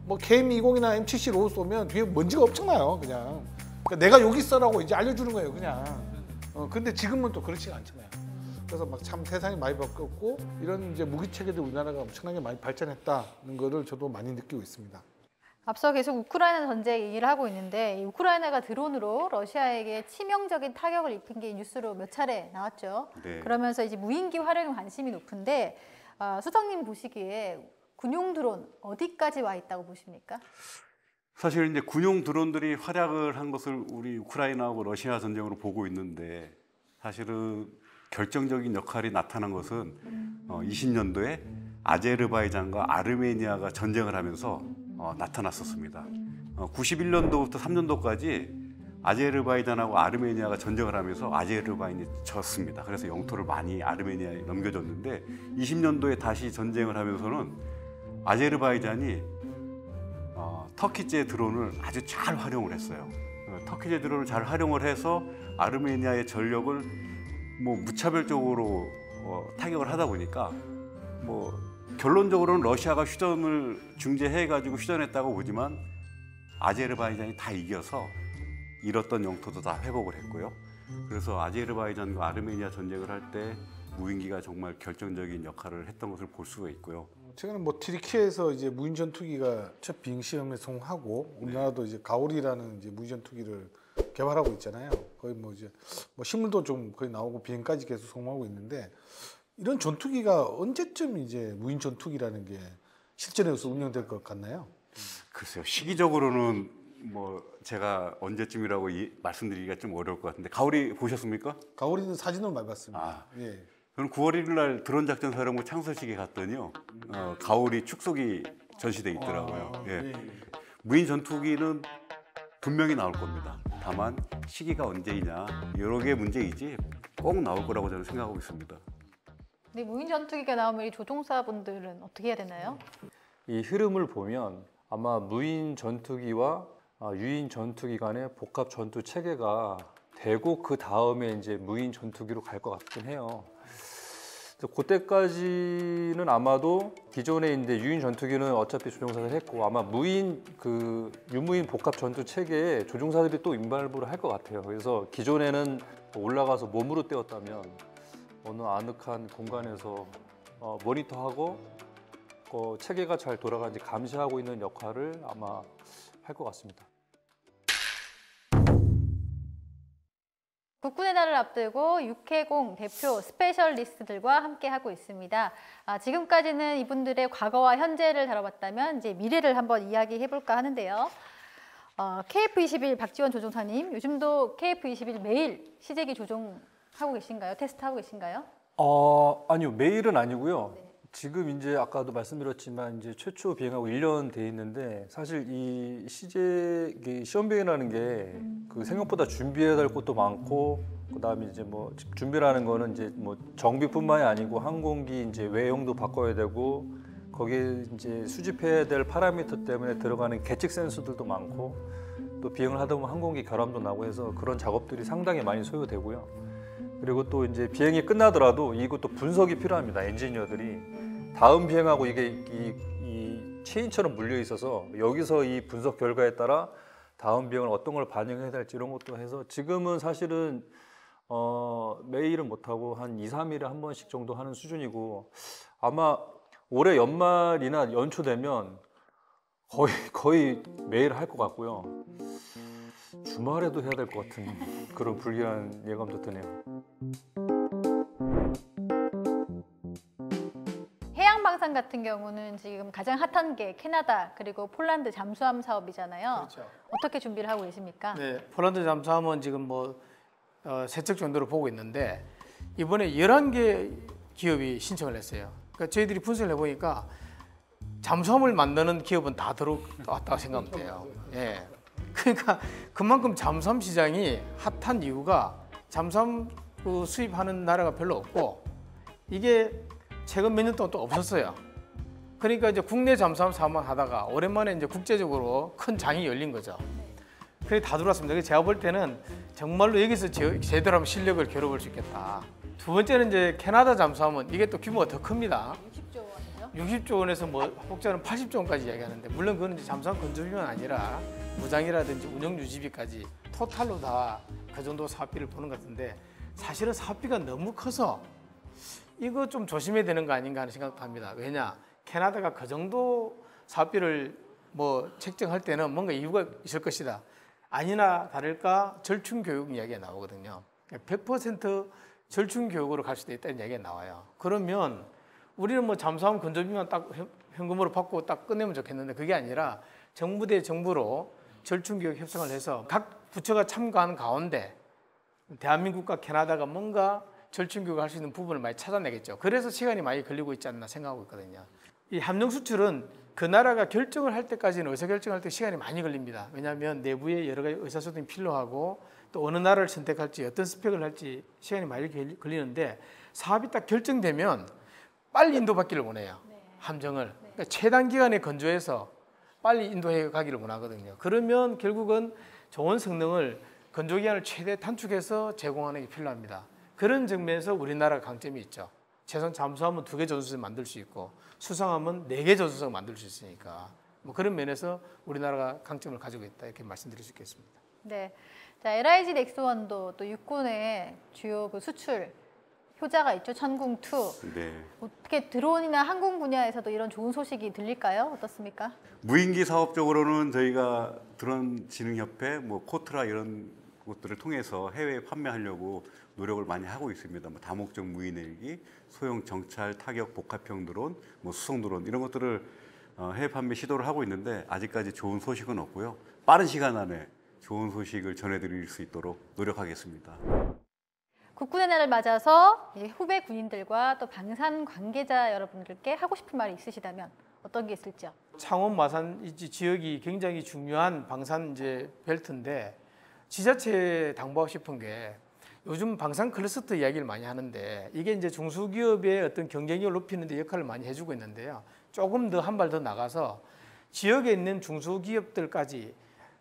뭐 KM20이나 M70 로우 쏘면 뒤에 먼지가 엄청나요. 그냥 그러니까 내가 여기 있어라고 이제 알려주는 거예요. 그냥. 근데 지금은 또 그렇지가 않잖아요. 그래서 막 참 세상이 많이 바뀌었고 이런 이제 무기 체계도 우리나라가 엄청나게 많이 발전했다는 거를 저도 많이 느끼고 있습니다. 앞서 계속 우크라이나 전쟁 얘기를 하고 있는데 이 우크라이나가 드론으로 러시아에게 치명적인 타격을 입힌 게 뉴스로 몇 차례 나왔죠. 네. 그러면서 이제 무인기 활용에 관심이 높은데 수석님 보시기에 군용 드론 어디까지 와 있다고 보십니까? 사실 이제 군용 드론들이 활약을 한 것을 우리 우크라이나하고 러시아 전쟁으로 보고 있는데 사실은 결정적인 역할이 나타난 것은 20년도에 아제르바이잔과 아르메니아가 전쟁을 하면서 나타났었습니다. 91년도부터 3년도까지 아제르바이잔하고 아르메니아가 전쟁을 하면서 아제르바이잔이 졌습니다. 그래서 영토를 많이 아르메니아에 넘겨줬는데 20년도에 다시 전쟁을 하면서는 아제르바이잔이 터키제 드론을 아주 잘 활용을 했어요. 터키제 드론을 잘 활용을 해서 아르메니아의 전력을 뭐 무차별적으로 타격을 하다 보니까 뭐 결론적으로는 러시아가 휴전을 중재해가지고 휴전했다고 보지만 아제르바이잔이 다 이겨서 잃었던 영토도 다 회복을 했고요. 그래서 아제르바이잔과 아르메니아 전쟁을 할 때 무인기가 정말 결정적인 역할을 했던 것을 볼 수가 있고요. 최근에 뭐 트리키에서 이제 무인 전투기가 첫 비행 시험에 성공하고 우리나라도 이제 가오리라는 이제 무인 전투기를 개발하고 있잖아요. 거의 뭐 이제 뭐 식물도 좀 거의 나오고 비행까지 계속 성공하고 있는데 이런 전투기가 언제쯤 이제 무인 전투기라는 게 실전에서 운영될 것 같나요? 글쎄요. 시기적으로는 뭐 제가 언제쯤이라고 말씀드리기가 좀 어려울 것 같은데 가오리 보셨습니까? 가오리는 사진을 많이 봤습니다. 아. 예. 저는 9월 1일 날 드론 작전 사령부 창설식에 갔더니요. 가오리 축소기 전시돼 있더라고요. 예. 무인 전투기는 분명히 나올 겁니다. 다만 시기가 언제이냐 여러 개 문제이지 꼭 나올 거라고 저는 생각하고 있습니다. 근데 무인 전투기가 나오면 이 조종사분들은 어떻게 해야 되나요? 이 흐름을 보면 아마 무인 전투기와 유인 전투기 간의 복합 전투 체계가 되고 그 다음에 이제 무인 전투기로 갈 것 같긴 해요. 그때까지는 아마도 기존에 이제 유인 전투기는 어차피 조종사들이 했고 아마 무인 유무인 복합 전투 체계에 조종사들이 또 인발부를 할 것 같아요. 그래서 기존에는 올라가서 몸으로 때웠다면 어느 아늑한 공간에서 모니터하고 체계가 잘 돌아가는지 감시하고 있는 역할을 아마 할 것 같습니다. 국군의 날을 앞두고 육해공 대표 스페셜리스트들과 함께 하고 있습니다. 지금까지는 이분들의 과거와 현재를 다뤄봤다면 이제 미래를 한번 이야기해 볼까 하는데요. KF-21 박지원 조종사님, 요즘도 KF-21 매일 시제기 조종하고 계신가요? 테스트하고 계신가요? 아니요, 매일은 아니고요. 지금 이제 아까도 말씀드렸지만 이제 최초 비행하고 1년 돼 있는데 사실 이 시험 비행이라는 게 생각보다 준비해야 될 것도 많고 그다음에 이제 뭐 준비라는 거는 이제 뭐 정비뿐만이 아니고 항공기 이제 외형도 바꿔야 되고 거기에 이제 수집해야 될 파라미터 때문에 들어가는 계측 센서들도 많고 또 비행을 하다 보면 항공기 결함도 나고 해서 그런 작업들이 상당히 많이 소요되고요. 그리고 또 이제 비행이 끝나더라도 이것도 분석이 필요합니다. 엔지니어들이 다음 비행하고 이게 이 체인처럼 물려 있어서 여기서 이 분석 결과에 따라 다음 비행을 어떤 걸 반영해야 될지 이런 것도 해서 지금은 사실은 매일은 못하고 한 2, 3일에 한 번씩 정도 하는 수준이고 아마 올해 연말이나 연초 되면 거의 매일 할 것 같고요. 주말에도 해야 될 것 같은 그런 불길한 예감도 드네요. 해양방산 같은 경우는 지금 가장 핫한 게 캐나다 그리고 폴란드 잠수함 사업이잖아요. 그렇죠. 어떻게 준비를 하고 계십니까? 네, 폴란드 잠수함은 지금 뭐 세척 정도로 보고 있는데 이번에 11개 기업이 신청을 했어요. 그러니까 저희들이 분석을 해보니까 잠수함을 만드는 기업은 다 들어왔다고 생각하면 돼요. 예. 그러니까 그만큼 잠수함 시장이 핫한 이유가 잠수함 수입하는 나라가 별로 없고 이게 최근 몇 년 동안 또 없었어요. 그러니까 이제 국내 잠수함 사업만 하다가 오랜만에 이제 국제적으로 큰 장이 열린 거죠. 그래 다 들어왔습니다. 그래서 제가 볼 때는 정말로 여기서 제대로 하면 실력을 겨뤄볼 수 있겠다. 두 번째는 이제 캐나다 잠수함은 이게 또 규모가 더 큽니다. 60조 원이요? 60조 원에서 뭐 혹자는 80조 원까지 이야기하는데 물론 그건 이제 잠수함 건조비만 아니라 무장이라든지 운영 유지비까지 토탈로 다 그 정도 사업비를 보는 것 같은데 사실은 사업비가 너무 커서 이거 좀 조심해야 되는 거 아닌가 하는 생각도 합니다. 왜냐? 캐나다가 그 정도 사업비를 뭐 책정할 때는 뭔가 이유가 있을 것이다. 아니나 다를까 절충 교육 이야기가 나오거든요. 100% 절충 교육으로 갈 수도 있다는 이야기가 나와요. 그러면 우리는 뭐 잠수함 건조비만 딱 현금으로 받고 딱 끝내면 좋겠는데 그게 아니라 정부 대 정부로 절충 교육 협상을 해서 각 부처가 참가하는 가운데 대한민국과 캐나다가 뭔가 절충 교육을 할 수 있는 부분을 많이 찾아내겠죠. 그래서 시간이 많이 걸리고 있지 않나 생각하고 있거든요. 이 함정 수출은 그 나라가 결정을 할 때까지는 의사결정할 때 시간이 많이 걸립니다. 왜냐하면 내부에 여러 가지 의사소통이 필요하고 또 어느 나라를 선택할지 어떤 스펙을 할지 시간이 많이 걸리는데 사업이 딱 결정되면 빨리 인도받기를 원해요. 함정을. 그러니까 최단 기간에 건조해서 빨리 인도해 가기를 원하거든요. 그러면 결국은 좋은 성능을 건조기간을 최대 단축해서 제공하는 게 필요합니다. 그런 측면에서 우리나라가 강점이 있죠. 최소한 잠수함은 2개 조수석 만들 수 있고 수상함은 4개 조수석 만들 수 있으니까 뭐 그런 면에서 우리나라가 강점을 가지고 있다 이렇게 말씀드릴 수 있겠습니다. 네, 자 LIG 넥스원도 또 육군의 주요 수출 효자가 있죠. 천궁2. 네. 어떻게 드론이나 항공 분야에서도 이런 좋은 소식이 들릴까요? 어떻습니까? 무인기 사업 적으로는 저희가 드론 진흥협회, 뭐 코트라 이런 것들을 통해서 해외에 판매하려고 노력을 많이 하고 있습니다. 뭐 다목적 무인헬기, 소형 정찰 타격 복합형 드론, 뭐 수송 드론 이런 것들을 해외 판매 시도를 하고 있는데 아직까지 좋은 소식은 없고요. 빠른 시간 안에 좋은 소식을 전해드릴 수 있도록 노력하겠습니다. 국군의 날을 맞아서 후배 군인들과 또 방산 관계자 여러분들께 하고 싶은 말이 있으시다면 어떤 게 있을지요? 창원 마산 지역이 굉장히 중요한 방산 이제 벨트인데 지자체에 당부하고 싶은 게 요즘 방산 클러스터 이야기를 많이 하는데 이게 이제 중소기업의 어떤 경쟁력을 높이는 데 역할을 많이 해주고 있는데요. 조금 더 한 발 더 나가서 지역에 있는 중소기업들까지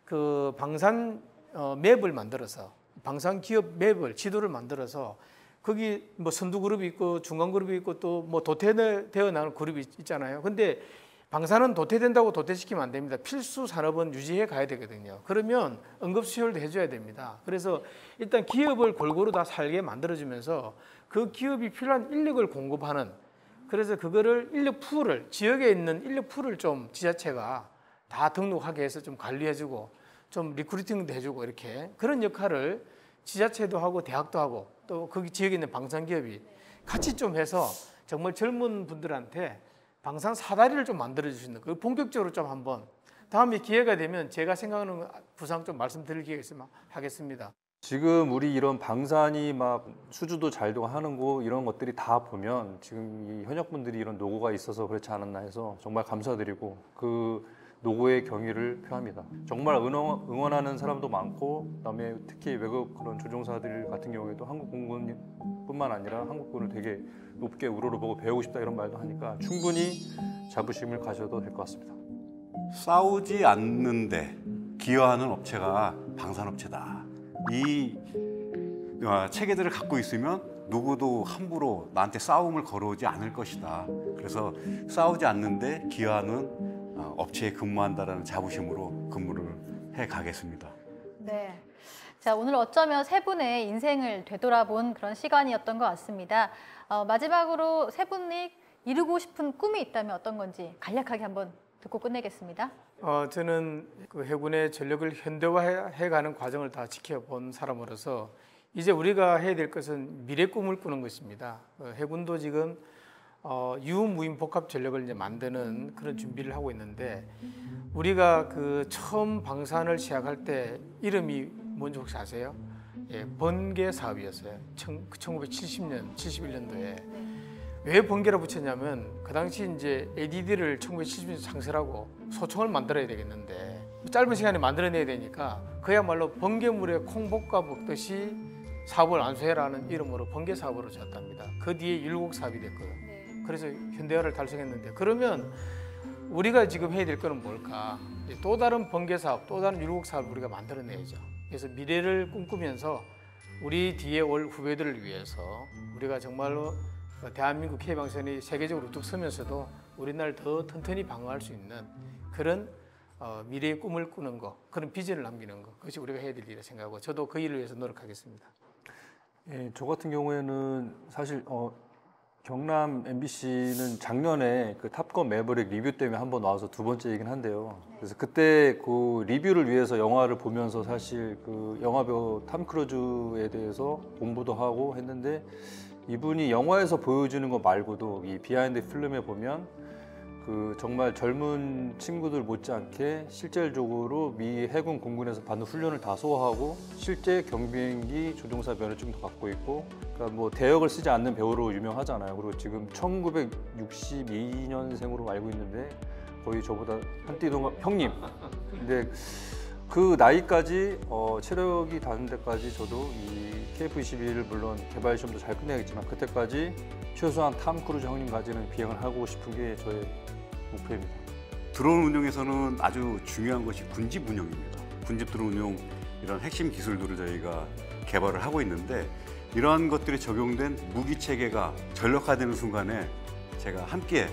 그 방산 맵을 만들어서 방산 기업 맵을 지도를 만들어서 거기 뭐 선두 그룹이 있고 중간 그룹이 있고 또 뭐 도태되어 나가는 그룹이 있잖아요. 근데 방산은 도태된다고 도태시키면 안 됩니다. 필수 산업은 유지해 가야 되거든요. 그러면 응급 수혈도 해줘야 됩니다. 그래서 일단 기업을 골고루 다 살게 만들어주면서 그 기업이 필요한 인력을 공급하는 그래서 그거를 인력 풀을 지역에 있는 인력 풀을 좀 지자체가 다 등록하게 해서 좀 관리해주고 좀 리크루팅도 해주고 이렇게 그런 역할을 지자체도 하고 대학도 하고 또 거기 지역에 있는 방산기업이 같이 좀 해서 정말 젊은 분들한테 방산 사다리를 좀 만들어 주시는 거 본격적으로 좀 한번 다음에 기회가 되면 제가 생각하는 구상 좀 말씀드릴 기회가 있으면 하겠습니다. 지금 우리 이런 방산이 막 수주도 잘 되고 하는 거 이런 것들이 다 보면 지금 이 현역분들이 이런 노고가 있어서 그렇지 않았나 해서 정말 감사드리고 그 노고의 경의를 표합니다. 정말 응원하는 사람도 많고 그다음에 특히 외국 그런 조종사들 같은 경우에도 한국 공군뿐만 아니라 한국군을 되게 높게 우러러보고 배우고 싶다 이런 말도 하니까 충분히 자부심을 가져도 될 것 같습니다. 싸우지 않는데 기여하는 업체가 방산업체다. 이 체계들을 갖고 있으면 누구도 함부로 나한테 싸움을 걸어오지 않을 것이다. 그래서 싸우지 않는데 기여하는 업체에 근무한다라는 자부심으로 근무를 해 가겠습니다. 네. 자, 오늘 어쩌면 세 분의 인생을 되돌아본 그런 시간이었던 것 같습니다. 마지막으로 세 분이 이루고 싶은 꿈이 있다면 어떤 건지 간략하게 한번 듣고 끝내겠습니다. 저는 그 해군의 전력을 현대화해가는 과정을 다 지켜본 사람으로서 이제 우리가 해야 될 것은 미래 꿈을 꾸는 것입니다. 해군도 지금 유무인 복합 전력을 이제 만드는 그런 준비를 하고 있는데 우리가 그 처음 방산을 시작할 때 이름이 뭔지 혹시 아세요? 예, 번개 사업이었어요. 1970년, 71년도에. 왜 번개라 붙였냐면 그 당시 이제 ADD를 1970년에 창설하고 소총을 만들어야 되겠는데 짧은 시간에 만들어내야 되니까 그야말로 번개물에 콩 볶아 먹듯이 사업을 안수해라는 이름으로 번개 사업으로 지었답니다. 그 뒤에 율곡 사업이 됐고요. 그래서 현대화를 달성했는데 그러면 우리가 지금 해야 될 거는 뭘까? 또 다른 번개 사업, 또 다른 율곡 사업을 우리가 만들어내야죠. 그래서 미래를 꿈꾸면서 우리 뒤에 올 후배들을 위해서 우리가 정말로 대한민국 K방산이 세계적으로 뚝 서면서도 우리나라를 더 튼튼히 방어할 수 있는 그런 미래의 꿈을 꾸는 거, 그런 비전을 남기는 거, 그것이 우리가 해야 될 일이라 생각하고 저도 그 일을 위해서 노력하겠습니다. 예, 저 같은 경우에는 사실 경남 MBC는 작년에 그 탑건 매버릭 리뷰 때문에 한번 나와서 두 번째이긴 한데요. 그래서 그때 그 리뷰를 위해서 영화를 보면서 사실 그 영화배우 탐 크루즈에 대해서 공부도 하고 했는데 이분이 영화에서 보여주는 거 말고도 이 비하인드 필름에 보면 그 정말 젊은 친구들 못지않게 실질적으로 미 해군 공군에서 받는 훈련을 다 소화하고 실제 경비행기 조종사 면허증도 갖고 있고 그러니까 뭐 대역을 쓰지 않는 배우로 유명하잖아요. 그리고 지금 1962년생으로 알고 있는데 거의 저보다 한띠 동안 형님. 근데 그 나이까지 체력이 닿는 데까지 저도 이 KF-21을 물론 개발 시험도 잘 끝내야겠지만 그때까지 최소한 탐 크루즈 형님까지는 비행을 하고 싶은 게 저의 목표입니다. 드론 운용에서는 아주 중요한 것이 군집 운용입니다. 군집 드론 운용 이런 핵심 기술들을 저희가 개발을 하고 있는데 이러한 것들이 적용된 무기 체계가 전력화되는 순간에 제가 함께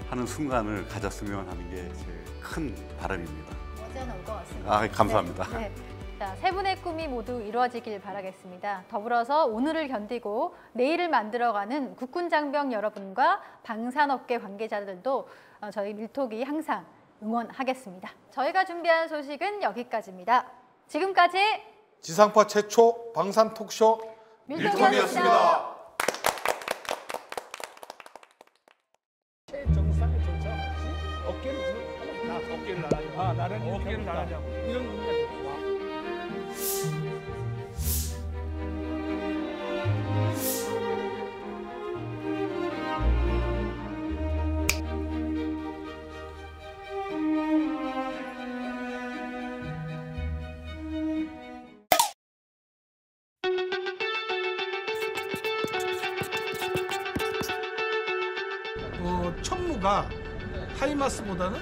하는 순간을 가졌으면 하는 게 제 큰 바람입니다. 머지않아 올 것 같습니다. 감사합니다. 네. 자, 세 분의 꿈이 모두 이루어지길 바라겠습니다. 더불어서 오늘을 견디고 내일을 만들어가는 국군 장병 여러분과 방산업계 관계자들도 저희 밀톡이 항상 응원하겠습니다. 저희가 준비한 소식은 여기까지입니다. 지금까지 지상파 최초 방산 톡쇼 밀통이었습니다. 정상에 도착하지 어깨를 들어 나 어깨를 나가냐고 나는 어깨를 나가냐고 이런 의미가 되겠다. 천무가 하이마스보다는